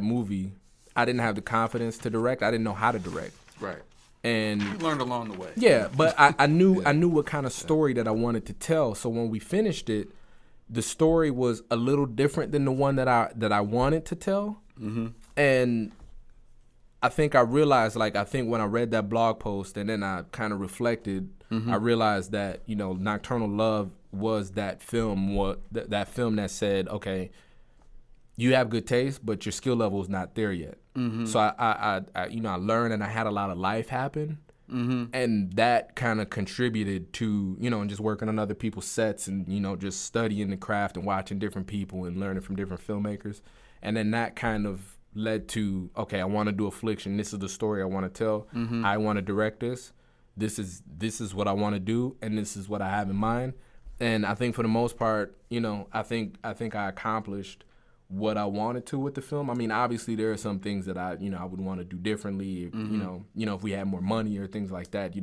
movie, I didn't have the confidence to direct. I didn't know how to direct. Right. And you learned along the way. Yeah, but I knew what kind of story that I wanted to tell. So when we finished it, the story was a little different than the one that I wanted to tell. And I think I realized, when I read that blog post and then I kind of reflected, I realized that, Nocturnal Love was that film, that film that said, okay, you have good taste, but your skill level is not there yet. So I learned, and I had a lot of life happen. And that kind of contributed to, and just working on other people's sets and, just studying the craft and watching different people and learning from different filmmakers. And then that kind of led to, okay, I want to do Affliction. This is the story I want to tell. I want to direct this. This is what I want to do, and this is what I have in mind. And I think for the most part, I think I accomplished what I wanted to with the film. I mean, obviously there are some things that I would want to do differently. If we had more money or things like that,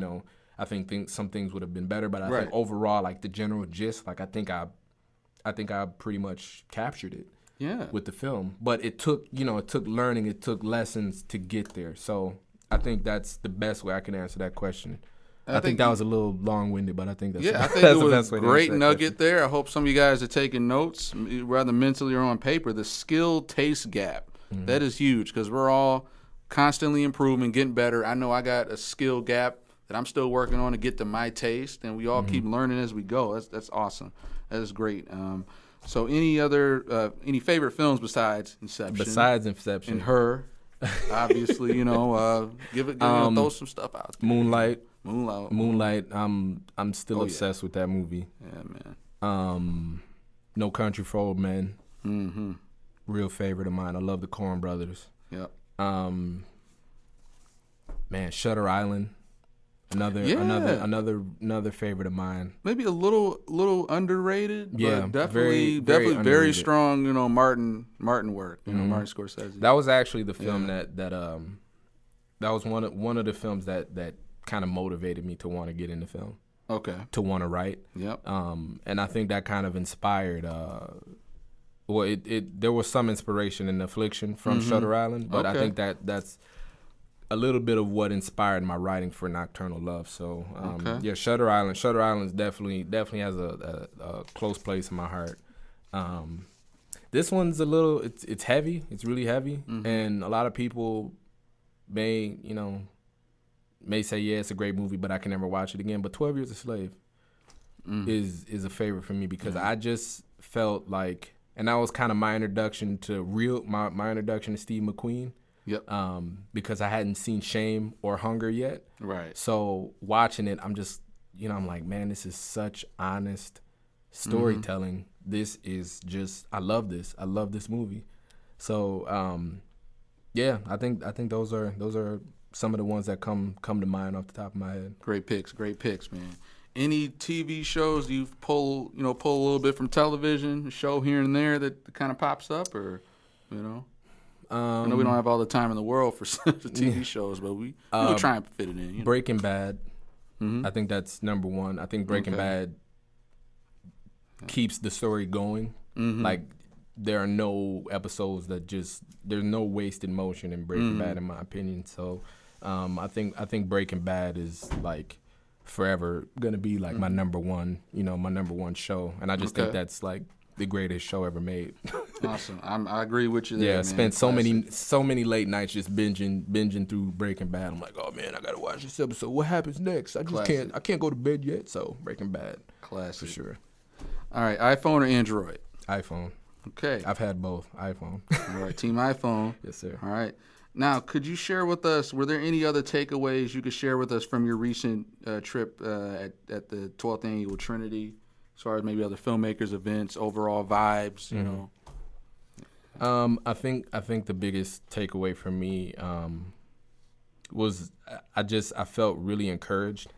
I think some things would have been better. But I think overall, like the general gist, I think I pretty much captured it. Yeah. With the film. But it took learning, it took lessons to get there. So I think that's the best way I can answer that question. I think that was a little long-winded, but I think that's I think it was a great nugget there. I hope some of you guys are taking notes, rather mentally or on paper. The skill-taste gap, that is huge, because we're all constantly improving, getting better. I know I got a skill gap that I'm still working on to get to my taste, and we all keep learning as we go. That's awesome. That is great. So any favorite films besides Inception? Besides Inception. And Her, obviously, throw some stuff out there. Moonlight. I'm still obsessed with that movie. Yeah, man. No Country for Old Men. Real favorite of mine. I love the Coen Brothers. Yep. Man, Shutter Island. Another favorite of mine. Maybe a little underrated, but definitely very strong. Martin work. Martin Scorsese. That was actually the film that was one of the films that kind of motivated me to want to get into film. Okay. To want to write. Yep. And I think that kind of inspired. There was some inspiration in Affliction from Shutter Island, but I think that's a little bit of what inspired my writing for Nocturnal Love. So Shutter Island. Shutter Island definitely has a close place in my heart. This one's a little. It's heavy. It's really heavy, and a lot of people may say, yeah, it's a great movie, but I can never watch it again. But 12 Years a Slave is a favorite for me, because I just felt like, and that was kind of my introduction to my introduction to Steve McQueen. Yep. Because I hadn't seen Shame or Hunger yet. Right. So watching it, I'm just, I'm like, man, this is such honest storytelling. This is just, I love this. I love this movie. So, I think those are some of the ones that come to mind off the top of my head. Great picks, man. Any TV shows you've pull a little bit from television, a show here and there that kind of pops up, or I know we don't have all the time in the world for TV shows, but we try and fit it in. Breaking Bad, I think that's number one. I think Breaking Bad keeps the story going. Like, there are no episodes there's no wasted motion in Breaking Bad, in my opinion. So I think Breaking Bad is like forever gonna be like my number one, my number one show, and I just think that's like the greatest show ever made. Awesome. I agree with you there. Yeah, I man. spent so many late nights just binging through Breaking Bad. I'm like, oh man, I gotta watch this episode. What happens next? I can't go to bed yet. So Breaking Bad. Classic. For sure. All right, iPhone or Android? iPhone. Okay. I've had both. iPhone. All right, Team iPhone. Yes, sir. All right. Now, could you share with us, were there any other takeaways you could share with us from your recent trip at the 12th Annual Trinity, as far as maybe other filmmakers, events, overall vibes, you know? I think the biggest takeaway for me was I felt really encouraged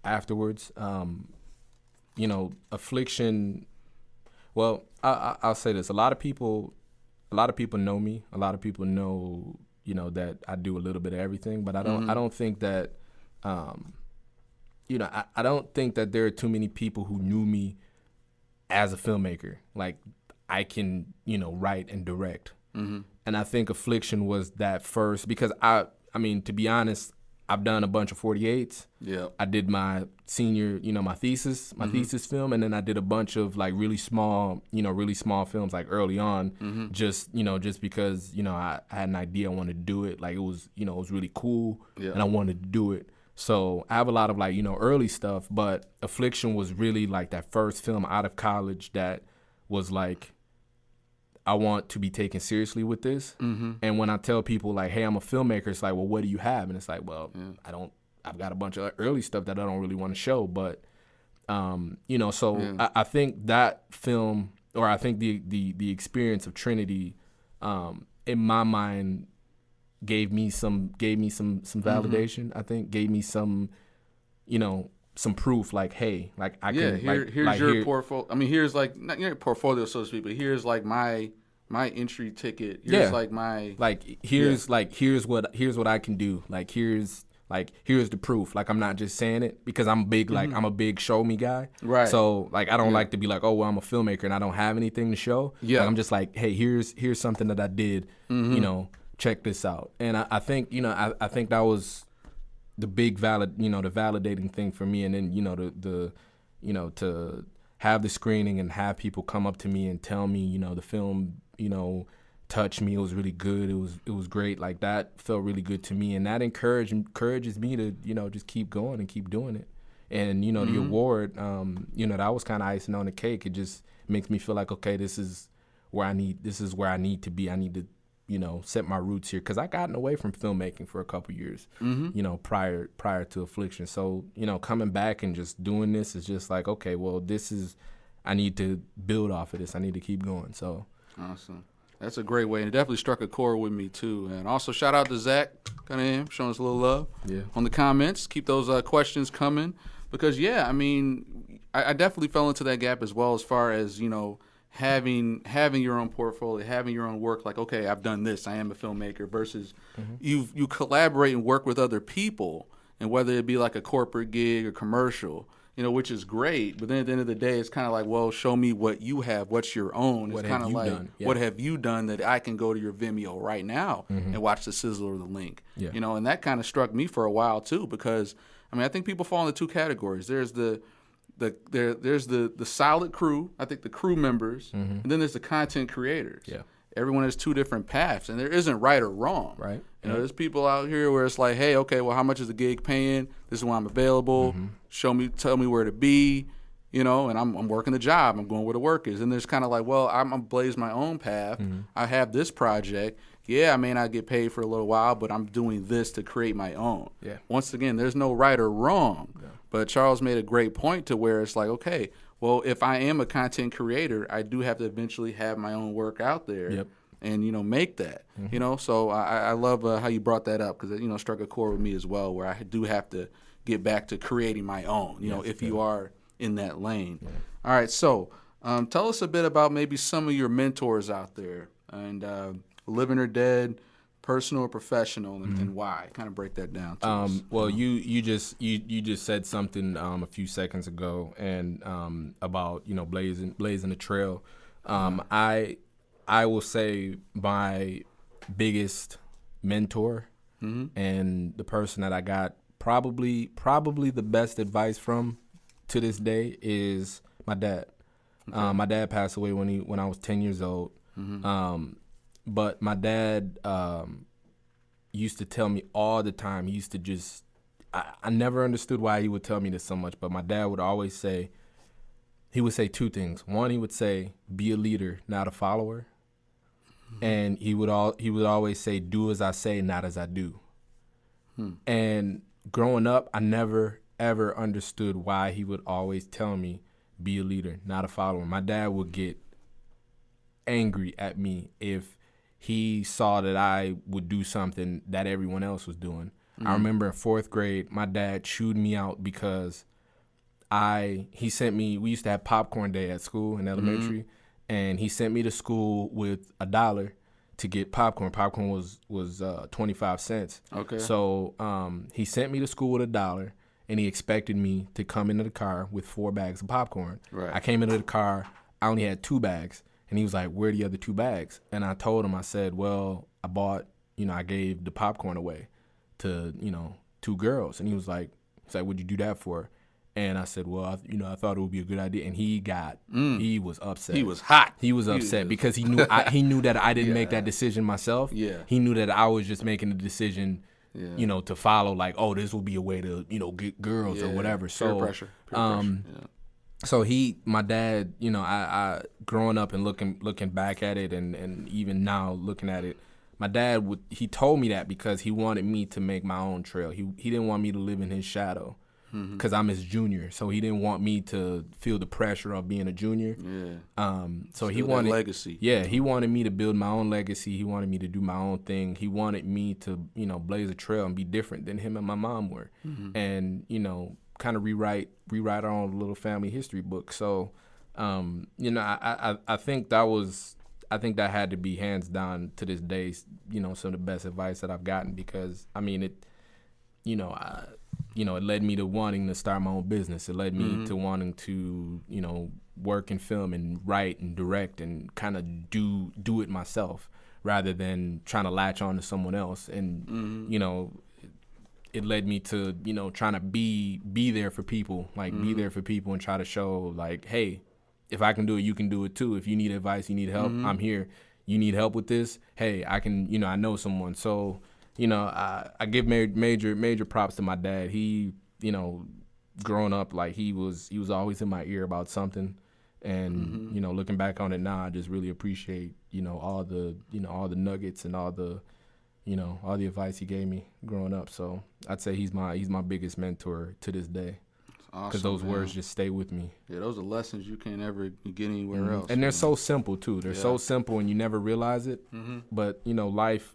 afterwards. Affliction. Well, I'll say this: a lot of people know me. A lot of people know, that I do a little bit of everything. But I don't think that, I don't think that there are too many people who knew me as a filmmaker. Like, I can, write and direct. And I think Affliction was that first, because I mean, to be honest, I've done a bunch of 48s. Yeah. I did my senior, my thesis film, and then I did a bunch of like really small films like early on, just because, I had an idea, I wanted to do it. Like it was really cool, and I wanted to do it. So I have a lot of like, early stuff, but Affliction was really like that first film out of college that was like, I want to be taken seriously with this. And when I tell people like, hey, I'm a filmmaker, it's like, well, what do you have? And it's like, well, I've got a bunch of early stuff that I don't really want to show. But, I think that film, or I think the experience of Trinity, in my mind, gave me some validation. I think gave me some, some proof, like, hey, like I can. Here's your portfolio. I mean, here's like not your portfolio, so to speak, but here's like my entry ticket. Here's like my here's what I can do. Here's the proof. Like, I'm not just saying it because I'm big. Like, I'm a big show me guy. Right. So like, I don't like to be like, oh, well, I'm a filmmaker and I don't have anything to show. Yeah. Like, I'm just like, hey, here's something that I did. Check this out. And I think I think that was the big the validating thing for me. And then to have the screening and have people come up to me and tell me the film touched me, it was really good, it was great, like that felt really good to me, and that encourages me to just keep going and keep doing it. And the award, that was kind of icing on the cake. It just makes me feel like, okay, this is where I need to be. I need to set my roots here, because I gotten away from filmmaking for a couple years, prior to Affliction. So, coming back and just doing this is just like, okay, well, I need to build off of this. I need to keep going. So awesome. That's a great way, and it definitely struck a chord with me too. And also shout out to Zach, showing us a little love on the comments. Keep those questions coming, because I mean, I definitely fell into that gap as well, as far as having your own portfolio, having your own work, like, okay, I've done this, I am a filmmaker, versus you collaborate and work with other people, and whether it be like a corporate gig or commercial, which is great, but then at the end of the day, it's kind of like, well, show me what you have, what's your own. It's kind of like, what have you done that I can go to your Vimeo right now and watch the sizzle or the link, and that kind of struck me for a while too, because I mean, I think people fall into two categories. There's the solid crew, I think the crew members, and then there's the content creators. Yeah. Everyone has two different paths, and there isn't right or wrong. Right. There's people out here where it's like, hey, okay, well, how much is the gig paying? This is when I'm available. Tell me where to be, and I'm working the job. I'm going where the work is. And there's kind of like, well, I'm going to blaze my own path. I have this project. Yeah, I may not get paid for a little while, but I'm doing this to create my own. Yeah. Once again, there's no right or wrong. Yeah. But Charles made a great point to where it's like, okay, well, if I am a content creator, I do have to eventually have my own work out there and, make that. So I love how you brought that up, because it, struck a chord with me as well, where I do have to get back to creating my own, if you are in that lane. Yeah. All right, so tell us a bit about maybe some of your mentors out there, and living or dead, personal or professional, and why. Kind of break that down to us. Well, you just said something a few seconds ago, and about blazing the trail. I will say my biggest mentor and the person that I got probably the best advice from to this day is my dad. Okay. My dad passed away when I was 10 years old. But my dad used to tell me all the time. He used to just, I never understood why he would tell me this so much, but my dad would always say, he would say two things. One, he would say, be a leader, not a follower. And he would always say, do as I say, not as I do. And growing up, I never, ever understood why he would always tell me, be a leader, not a follower. My dad would get angry at me if he saw that I would do something that everyone else was doing. I remember in 4th grade, my dad chewed me out because he sent me, we used to have popcorn day at school in elementary, and he sent me to school with $1 to get popcorn. Popcorn was 25 cents. Okay. So he sent me to school with $1, and he expected me to come into the car with 4 bags of popcorn. Right. I came into the car, I only had 2 bags, and he was like, where are the other 2 bags? And I told him, I said, well, I gave the popcorn away to, 2 girls. And he was like, what'd you do that for? And I said, well, I thought it would be a good idea. And he was upset. He was hot. He was upset because he knew that I didn't make that decision myself. Yeah. He knew that I was just making the decision, to follow, like, oh, this will be a way to, get girls or whatever. Peer pressure. Yeah. So my dad, I growing up and looking back at it and even now looking at it, my dad he told me that because he wanted me to make my own trail. He didn't want me to live in his shadow. Because I'm his junior, so he didn't want me to feel the pressure of being a junior. Yeah. So he Still wanted legacy. Yeah, he wanted me to build my own legacy. He wanted me to do my own thing. He wanted me to, blaze a trail and be different than him and my mom were, and kind of rewrite our own little family history book. So, I think that had to be hands down to this day, some of the best advice that I've gotten because it led me to wanting to start my own business. It led me to wanting to, work in film and write and direct and kind of do it myself rather than trying to latch on to someone else. And, it led me to, trying to be there for people, be there for people and try to show like, hey, if I can do it, you can do it too. If you need advice, you need help, I'm here. You need help with this? Hey, I can, I know someone. So, I give major props to my dad. He, growing up, like he was always in my ear about something. And, looking back on it now, I just really appreciate, all the nuggets and all the advice he gave me growing up. So I'd say he's my biggest mentor to this day. Because those words just stay with me. Yeah, those are lessons you can't ever get anywhere else. And they're so simple too. They're so simple, and you never realize it. But life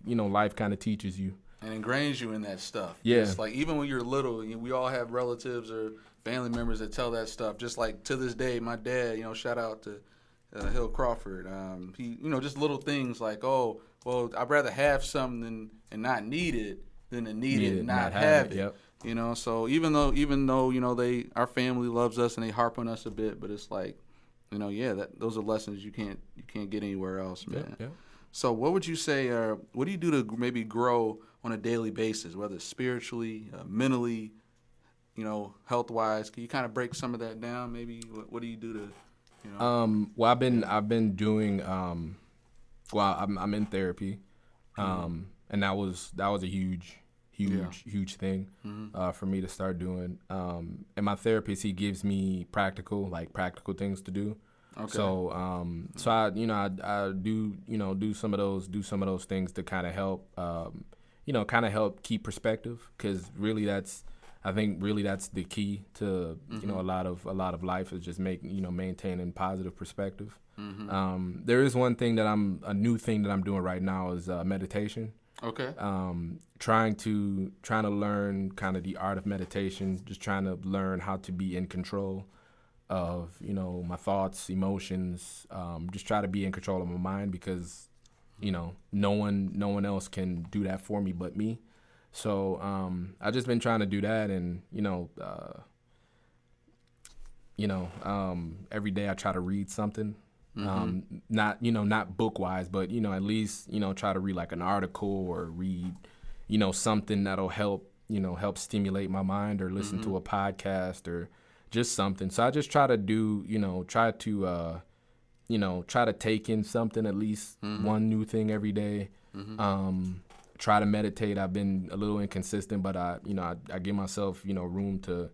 kind of teaches you and ingrains you in that stuff. Yeah, it's like even when you're little, we all have relatives or family members that tell that stuff. Just like to this day, my dad, shout out to Hill Crawford. He, just little things like, oh, well, I'd rather have something and not need it than to need it and not have it. Yep. So even though our family loves us and they harp on us a bit, but it's like, those are lessons you can't get anywhere else, man. Yep. So what would you say, what do you do to maybe grow on a daily basis, whether it's spiritually, mentally, health-wise? Can you kind of break some of that down? Maybe what do you do to, Well, I've been doing, I'm in therapy, and that was a huge thing for me to start doing. And my therapist, he gives me practical things to do. Okay. So I do some of those things to kind of help keep perspective, because really that's the key to a lot of life is just maintaining positive perspective. There is a new thing that I'm doing right now is meditation. Okay. Trying to learn kind of the art of meditation, just trying to learn how to be in control of, my thoughts, emotions, just try to be in control of my mind, because, no one else can do that for me but me. So, I've just been trying to do that, and, every day I try to read something. Not book wise, but at least try to read like an article or read something that'll help stimulate my mind, or listen to a podcast or just something. So I just try to do try to take in something, at least one new thing every day. Try to meditate. I've been a little inconsistent, but I give myself room to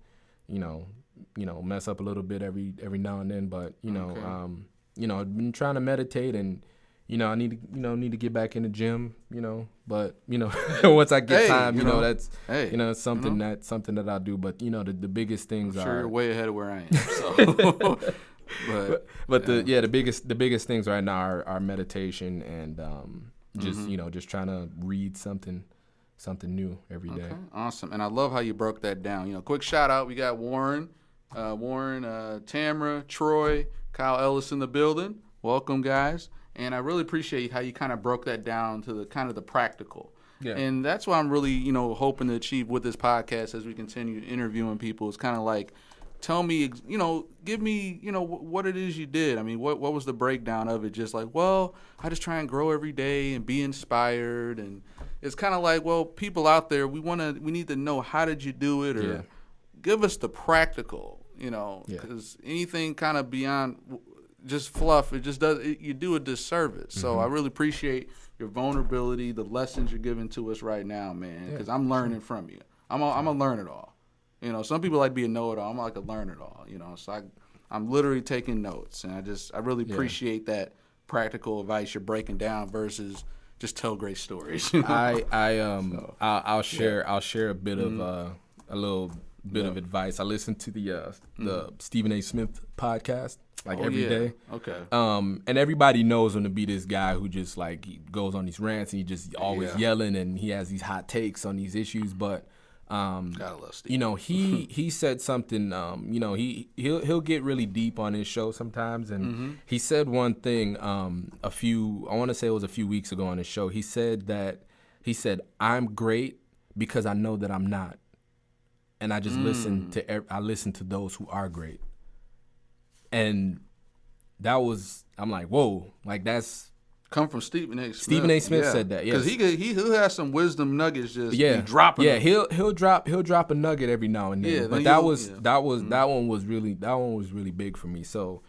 mess up a little bit every now and then. But I've been trying to meditate, and I need to get back in the gym. But once I get time, that's it's something that I do. But the biggest things sure are you're way ahead of where I am. So. But the biggest things right now are meditation and just trying to read something new every day. Okay, awesome. And I love how you broke that down. Quick shout out. We got Warren, Tamara, Troy, Kyle Ellis in the building. Welcome, guys. And I really appreciate how you kind of broke that down to the kind of the practical. Yeah. And that's what I'm really, hoping to achieve with this podcast as we continue interviewing people. It's kind of like, tell me, give me, what it is you did. I mean, what was the breakdown of it? Just like, well, I just try and grow every day and be inspired. And it's kind of like, well, people out there, we need to know, how did you do it? Or give us the practical, because anything kind of beyond just fluff, you do a disservice. Mm-hmm. So I really appreciate your vulnerability, the lessons you're giving to us right now, man, because I'm learning from you. I'm a learn-it-all. Some people like being know-it-all. I'm like a learn-it-all, So I'm literally taking notes, and I really appreciate that practical advice you're breaking down versus just tell great stories. I'll share a bit of a little bit of advice. I listen to the Stephen A. Smith podcast every day. Okay. And everybody knows him to be this guy who just he goes on these rants and he just always yelling and he has these hot takes on these issues, but. Gotta love Steve. He said something. He'll get really deep on his show sometimes, and he said one thing. I want to say it was a few weeks ago on his show. He said I'm great because I know that I'm not, and I just listen to those who are great, and I'm like, whoa, that's. Come from Stephen A. Smith. Stephen A. Smith said that, yes. Because he has some wisdom nuggets just dropping. Yeah, he'll drop a nugget every now and then. Yeah, but that one was really big for me. So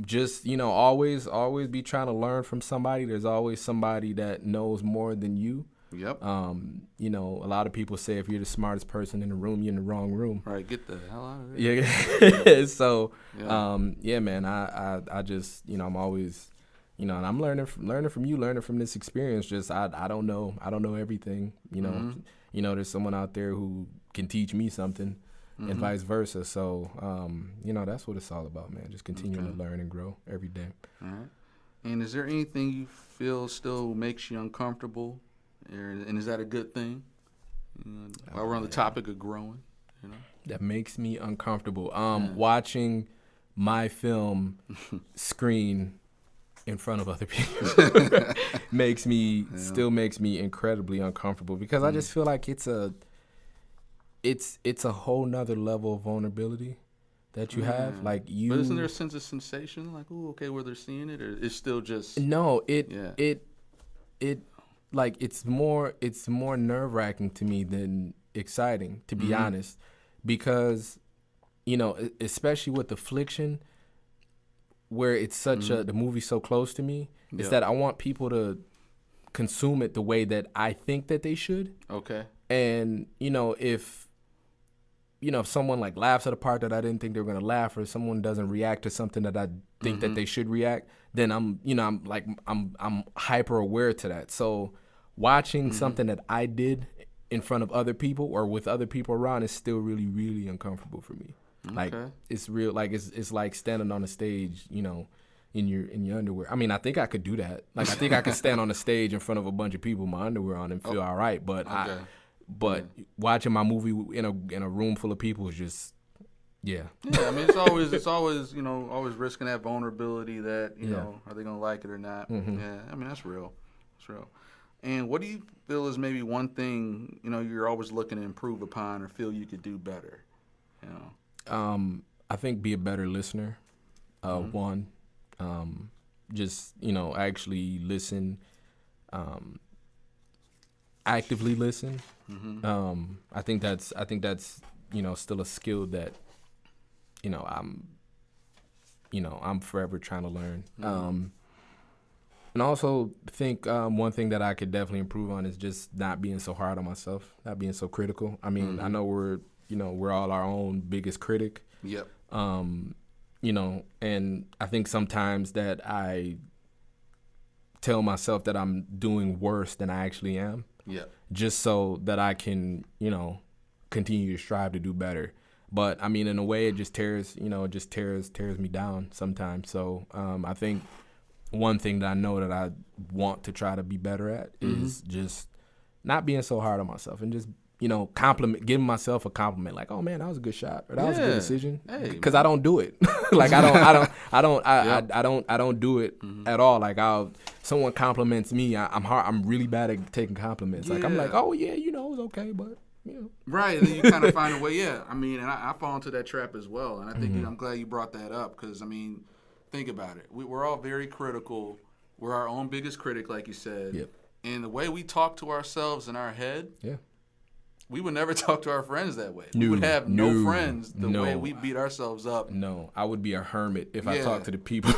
just always be trying to learn from somebody. There's always somebody that knows more than you. Yep. A lot of people say if you're the smartest person in the room, you're in the wrong room. Right, get the hell out of there. Yeah. So man, I just I'm always and I'm learning from you, learning from this experience. Just I don't know everything. There's someone out there who can teach me something, and vice versa. So that's what it's all about, man. Just continuing to learn and grow every day. All right. And is there anything you feel still makes you uncomfortable, and is that a good thing? While we're on the topic of growing, that makes me uncomfortable. Watching my film screen in front of other people still makes me incredibly uncomfortable because I just feel like it's a whole nother level of vulnerability that you have. But isn't there a sense of sensation? Like, oh, okay, where they're seeing it, or it's still just no. It's more nerve-wracking to me than exciting, to be honest, because especially with Affliction, where it's such the movie's so close to me, is that I want people to consume it the way that I think that they should. Okay. And if someone laughs at a part that I didn't think they were gonna laugh, or someone doesn't react to something that I think that they should react, then I'm hyper aware to that. So watching something that I did in front of other people or with other people around is still really, really uncomfortable for me. It's real. It's like standing on a stage, in your underwear. I mean, I think I could do that. I think I could stand on a stage in front of a bunch of people with my underwear on and feel all right. But watching my movie in a room full of people is just, yeah. Yeah, I mean, it's always always risking that vulnerability that are they gonna like it or not? Mm-hmm. Yeah, I mean that's real. It's real. And what do you feel is maybe one thing you're always looking to improve upon or feel you could do better? I think be a better listener. One, just actually listen, actively listen. I think that's still a skill that I'm forever trying to learn. And also think one thing that I could definitely improve on is just not being so hard on myself, not being so critical. I mean, I know we're we're all our own biggest critic. Yep. And I think sometimes that I tell myself that I'm doing worse than I actually am. Yeah. Just so that I can, continue to strive to do better. But I mean, in a way, it just tears me down sometimes. So I think one thing that I know that I want to try to be better at is just not being so hard on myself and just, giving myself a compliment, like, oh man, that was a good shot, or that was a good decision. Because I don't do it. Like I don't do it at all. Like someone compliments me, I'm really bad at taking compliments. Like I'm like, oh yeah, it was okay, but. Right, and then you kind of find a way. Yeah, I mean, and I fall into that trap as well. And I think I'm glad you brought that up because, I mean, think about it. We're all very critical. We're our own biggest critic, like you said. Yep. And the way we talk to ourselves in our head, we would never talk to our friends that way. We would have no friends the way we beat ourselves up. No, I would be a hermit if I talked to the people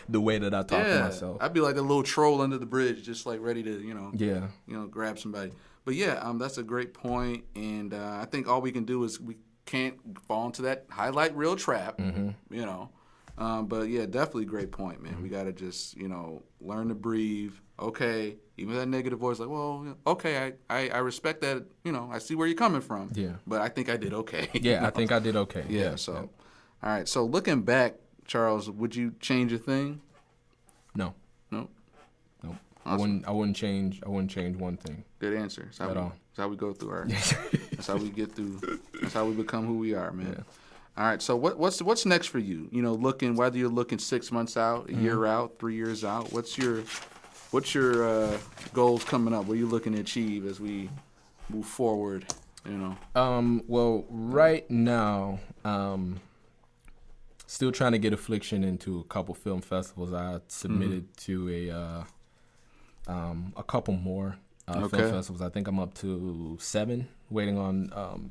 the way that I talk to myself. I'd be like the little troll under the bridge, just like ready to, grab somebody. But that's a great point, and I think all we can do is we can't fall into that highlight reel trap, But yeah, definitely great point, man. We gotta just learn to breathe. Okay, even that negative voice, like, well, okay, I respect that. I see where you're coming from. Yeah. But I think I did okay. Yeah, I think I did okay. Yeah. So, all right. So looking back, Charles, would you change a thing? No. Awesome. I wouldn't change one thing. Good answer. That's how we go through our. That's how we get through. That's how we become who we are, man. Yeah. All right. So what's next for you? Whether you're looking 6 months out, a year out, 3 years out. What's your goals coming up? What are you looking to achieve as we move forward? Well, right now, still trying to get Affliction into a couple film festivals. I submitted to a couple more film festivals. I think I'm up to 7, waiting on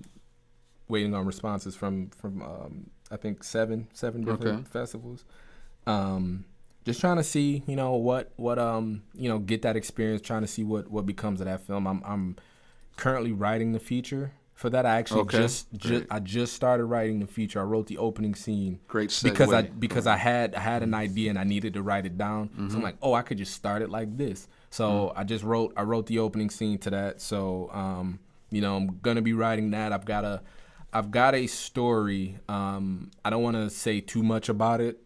responses from I think seven different festivals. Just trying to see, what get that experience. Trying to see what becomes of that film. I'm currently writing the feature for that. I actually just started writing the feature. I wrote the opening scene. Great segue. because I had an idea and I needed to write it down. So I'm like, I could just start it like this. So I wrote the opening scene to that. So I'm gonna be writing that. I've got a story. I don't want to say too much about it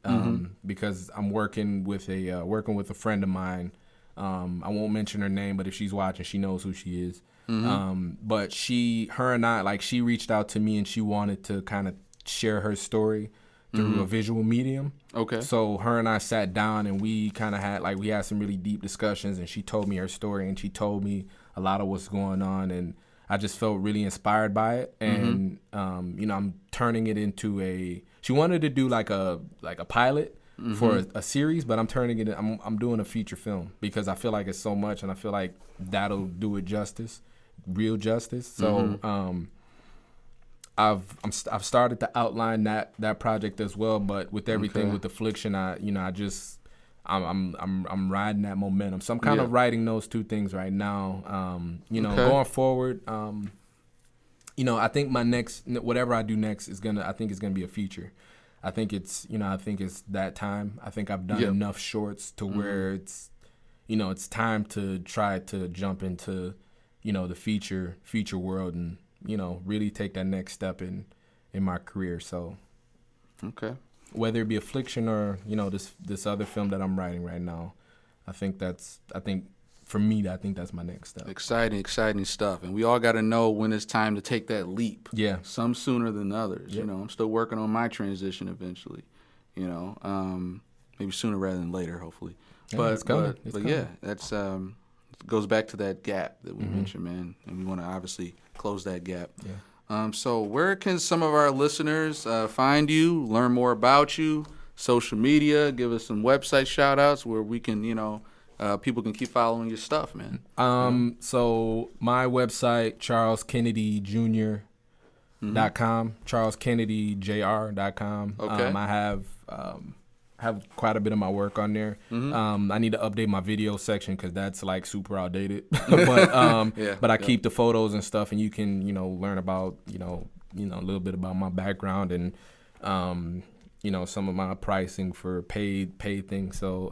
because I'm working with a friend of mine. I won't mention her name, but if she's watching, she knows who she is. But her and I, she reached out to me and she wanted to kind of share her story through a visual medium. Okay. So her and I sat down and we kind of had we had some really deep discussions, and she told me her story and she told me a lot of what's going on, and I just felt really inspired by it. And I'm turning it into she wanted to do like a pilot for a series, but I'm turning it. I'm doing a feature film because I feel like it's so much, and I feel like that'll do it justice, real justice. So I've started to outline that project as well, but with everything with Affliction, I'm riding that momentum. So I'm kind of writing those two things right now. Going forward, I think my next, whatever I do next is gonna be a feature. I think it's that time. I think I've done enough shorts to where it's time to try to jump into, the feature world and, really take that next step in my career. So, whether it be Affliction or, this other film that I'm writing right now, I think for me, I think that's my next step. Exciting stuff. And we all got to know when it's time to take that leap. Yeah. Some sooner than others. Yeah. I'm still working on my transition eventually, maybe sooner rather than later, hopefully. Yeah, but it's coming. Yeah, that's goes back to that gap that we mentioned, man. And we want to obviously close that gap. Yeah. So where can some of our listeners find you, learn more about you, social media, give us some website shout outs where we can, people can keep following your stuff, man. So my website, charleskennedykr.com, charleskennedyjr.com. Okay. I have quite a bit of my work on there. I need to update my video section because that's super outdated. But I keep the photos and stuff, and you can learn about a little bit about my background and, some of my pricing for paid things. So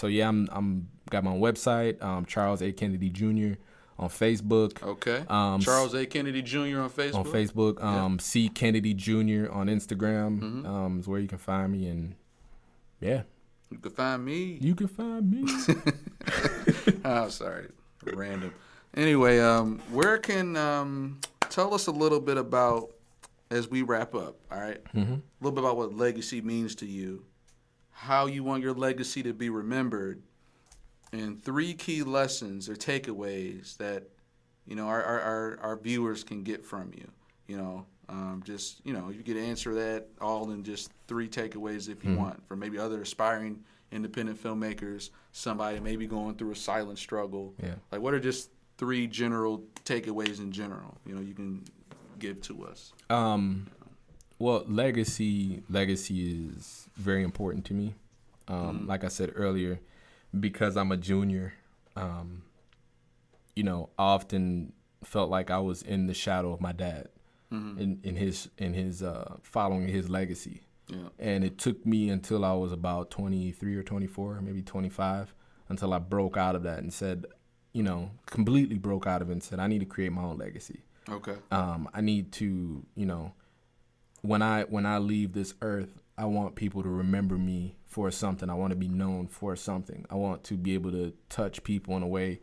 yeah, I'm got my website, Charles A. Kennedy Jr. on Facebook. Okay. Charles A. Kennedy Jr. on Facebook. On Facebook. C. Kennedy Jr. on Instagram is where you can find me. And yeah. You can find me. You can find me. Oh, sorry. Random. Anyway, where can tell us a little bit about, as we wrap up, all right? Mm-hmm. A little bit about what legacy means to you, how you want your legacy to be remembered, and 3 key lessons or takeaways that, our viewers can get from you. You could answer that all in just 3 takeaways if you want, for maybe other aspiring independent filmmakers, somebody maybe going through a silent struggle. Yeah. Like, what are just 3 general takeaways in general, you can give to us? Well, legacy is very important to me. Like I said earlier, because I'm a junior, I often felt like I was in the shadow of my dad in his following his legacy. Yeah. And it took me until I was about 23 or 24, maybe 25, until I broke out of that and said, completely broke out of it and said, I need to create my own legacy. Okay. I need to, when I leave this earth, I want people to remember me for something. I want to be known for something. I want to be able to touch people in a way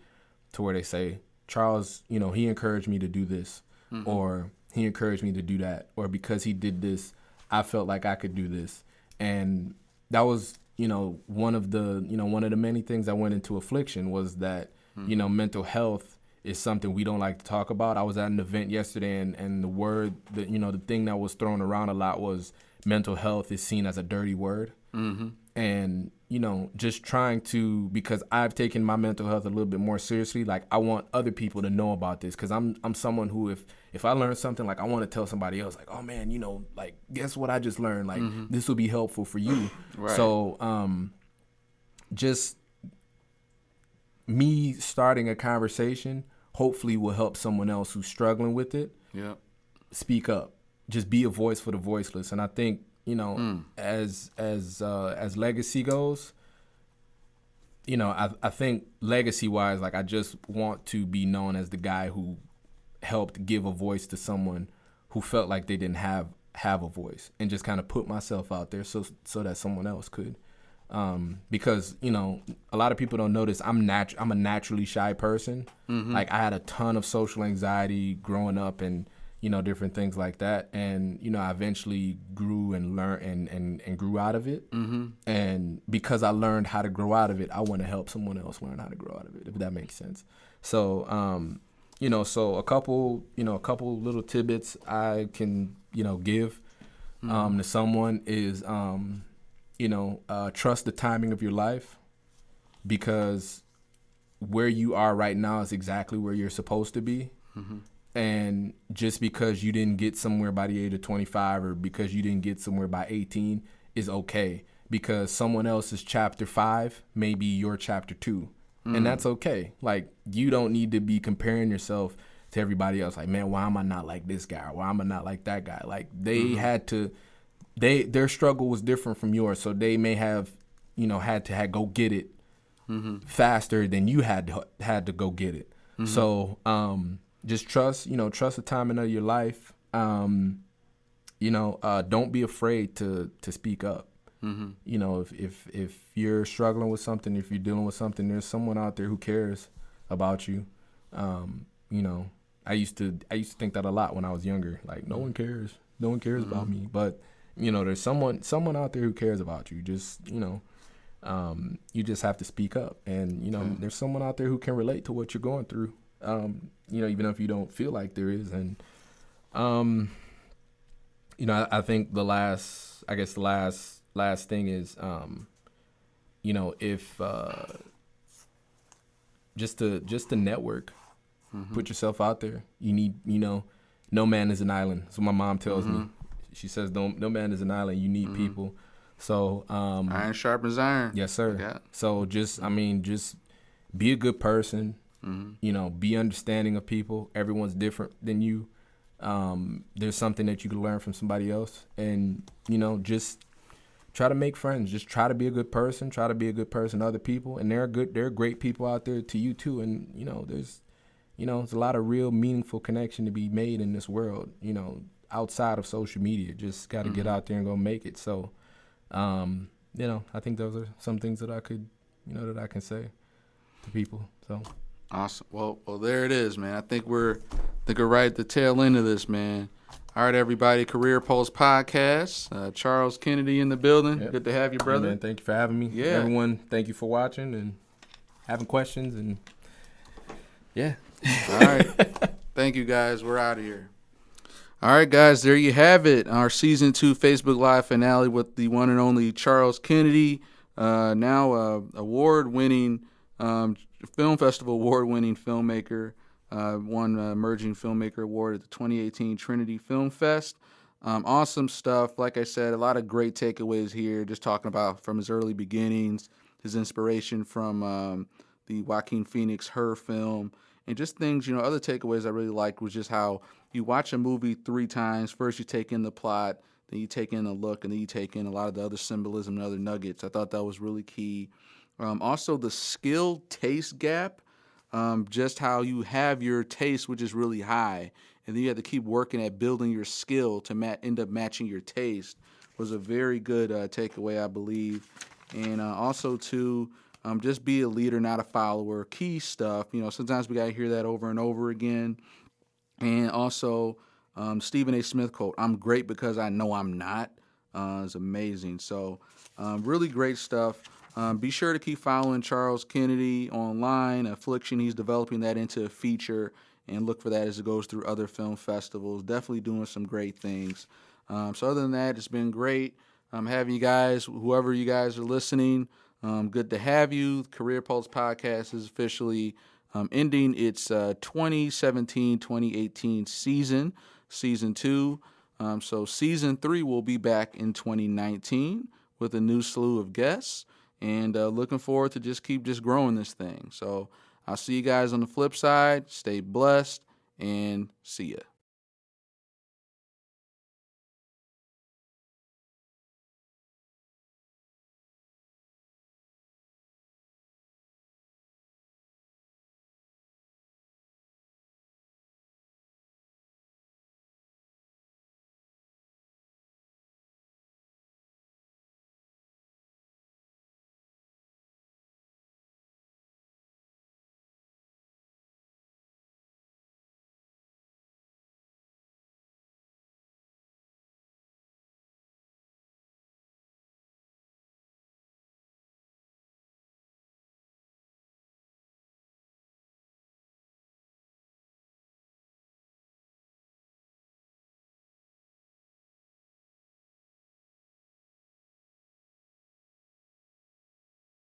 to where they say, Charles, he encouraged me to do this, or he encouraged me to do that, or because he did this, I felt like I could do this. And that was, one of the many things that went into affliction was that, mental health is something we don't like to talk about. I was at an event yesterday and the word that, the thing that was thrown around a lot was mental health is seen as a dirty word. Mm-hmm. And, just trying to, because I've taken my mental health a little bit more seriously, like I want other people to know about this, because I'm someone who, if I learn something, like I want to tell somebody else, like, oh man, like guess what I just learned, like this will be helpful for you. Right. So just me starting a conversation hopefully will help someone else who's struggling with it. Yeah. Speak up. Just be a voice for the voiceless. And I think, as legacy goes, I think legacy wise, like I just want to be known as the guy who helped give a voice to someone who felt like they didn't have a voice, and just kind of put myself out there so that someone else could. Because, a lot of people don't notice I'm a naturally shy person. Mm-hmm. Like I had a ton of social anxiety growing up and, different things like that. And, I eventually grew and learned and grew out of it. Mm-hmm. And because I learned how to grow out of it, I want to help someone else learn how to grow out of it, if that makes sense. So, so a couple little tidbits I can, give to someone is, trust the timing of your life, because where you are right now is exactly where you're supposed to be. Mm-hmm. And just because you didn't get somewhere by the age of 25 or because you didn't get somewhere by 18 is okay, because someone else's chapter 5 may be your chapter 2. And that's okay. Like, you don't need to be comparing yourself to everybody else. Like, man, why am I not like this guy? Or why am I not like that guy? Like, they had to... their struggle was different from yours, so they may have, had to go get it faster than you had to go get it. Mm-hmm. So just trust the timing of your life. Don't be afraid to speak up. Mm-hmm. If you're struggling with something, if you're dealing with something, there's someone out there who cares about you. I used to think that a lot when I was younger. Like, no one cares about me, but there's someone out there who cares about you. Just, you just have to speak up. And, there's someone out there who can relate to what you're going through, even if you don't feel like there is. And, I think the last thing is, if just to network, put yourself out there. You need, no man is an island. That's what my mom tells me. She says, no man is an island. You need people. So iron sharpens iron. Yes, sir. Yeah. So just be a good person. Be understanding of people. Everyone's different than you. there's something that you can learn from somebody else. And, just try to make friends. Just try to be a good person. Try to be a good person to other people. And there are great people out there to you too. And, there's a lot of real meaningful connection to be made in this world, outside of social media. Just got to get out there and go make it. So, I think those are some things that I could, that I can say to people. So awesome. Well, there it is, man. I think we're right at the tail end of this, man. All right, everybody. Career Pulse Podcast. Charles Kennedy in the building. Yep. Good to have you, brother. Man, thank you for having me. Yeah. Everyone, thank you for watching and having questions. And yeah. All right. Thank you, guys. We're out of here. All right, guys. There you have it. Our season 2 Facebook Live finale with the one and only Charles Kennedy. Now award-winning, film festival award-winning filmmaker. Won Emerging Filmmaker Award at the 2018 Trinity Film Fest. Awesome stuff. Like I said, a lot of great takeaways here, just talking about from his early beginnings, his inspiration from the Joaquin Phoenix Her film, and just things, other takeaways I really liked was just how you watch a movie 3 times. First you take in the plot, then you take in a look, and then you take in a lot of the other symbolism and other nuggets. I thought that was really key. Also, the skill taste gap. Just how you have your taste, which is really high, and then you have to keep working at building your skill to end up matching your taste, was a very good takeaway, I believe. And also, too, just be a leader, not a follower. Key stuff. Sometimes we got to hear that over and over again. And also, Stephen A. Smith quote, "I'm great because I know I'm not," is amazing. So, really great stuff. Be sure to keep following Charles Kennedy online, Affliction. He's developing that into a feature, and look for that as it goes through other film festivals. Definitely doing some great things. So other than that, it's been great having you guys, whoever you guys are listening. Good to have you. Career Pulse Podcast is officially ending its 2017-2018 season 2. So season 3 will be back in 2019 with a new slew of guests. And looking forward to just keep growing this thing. So I'll see you guys on the flip side. Stay blessed and see ya.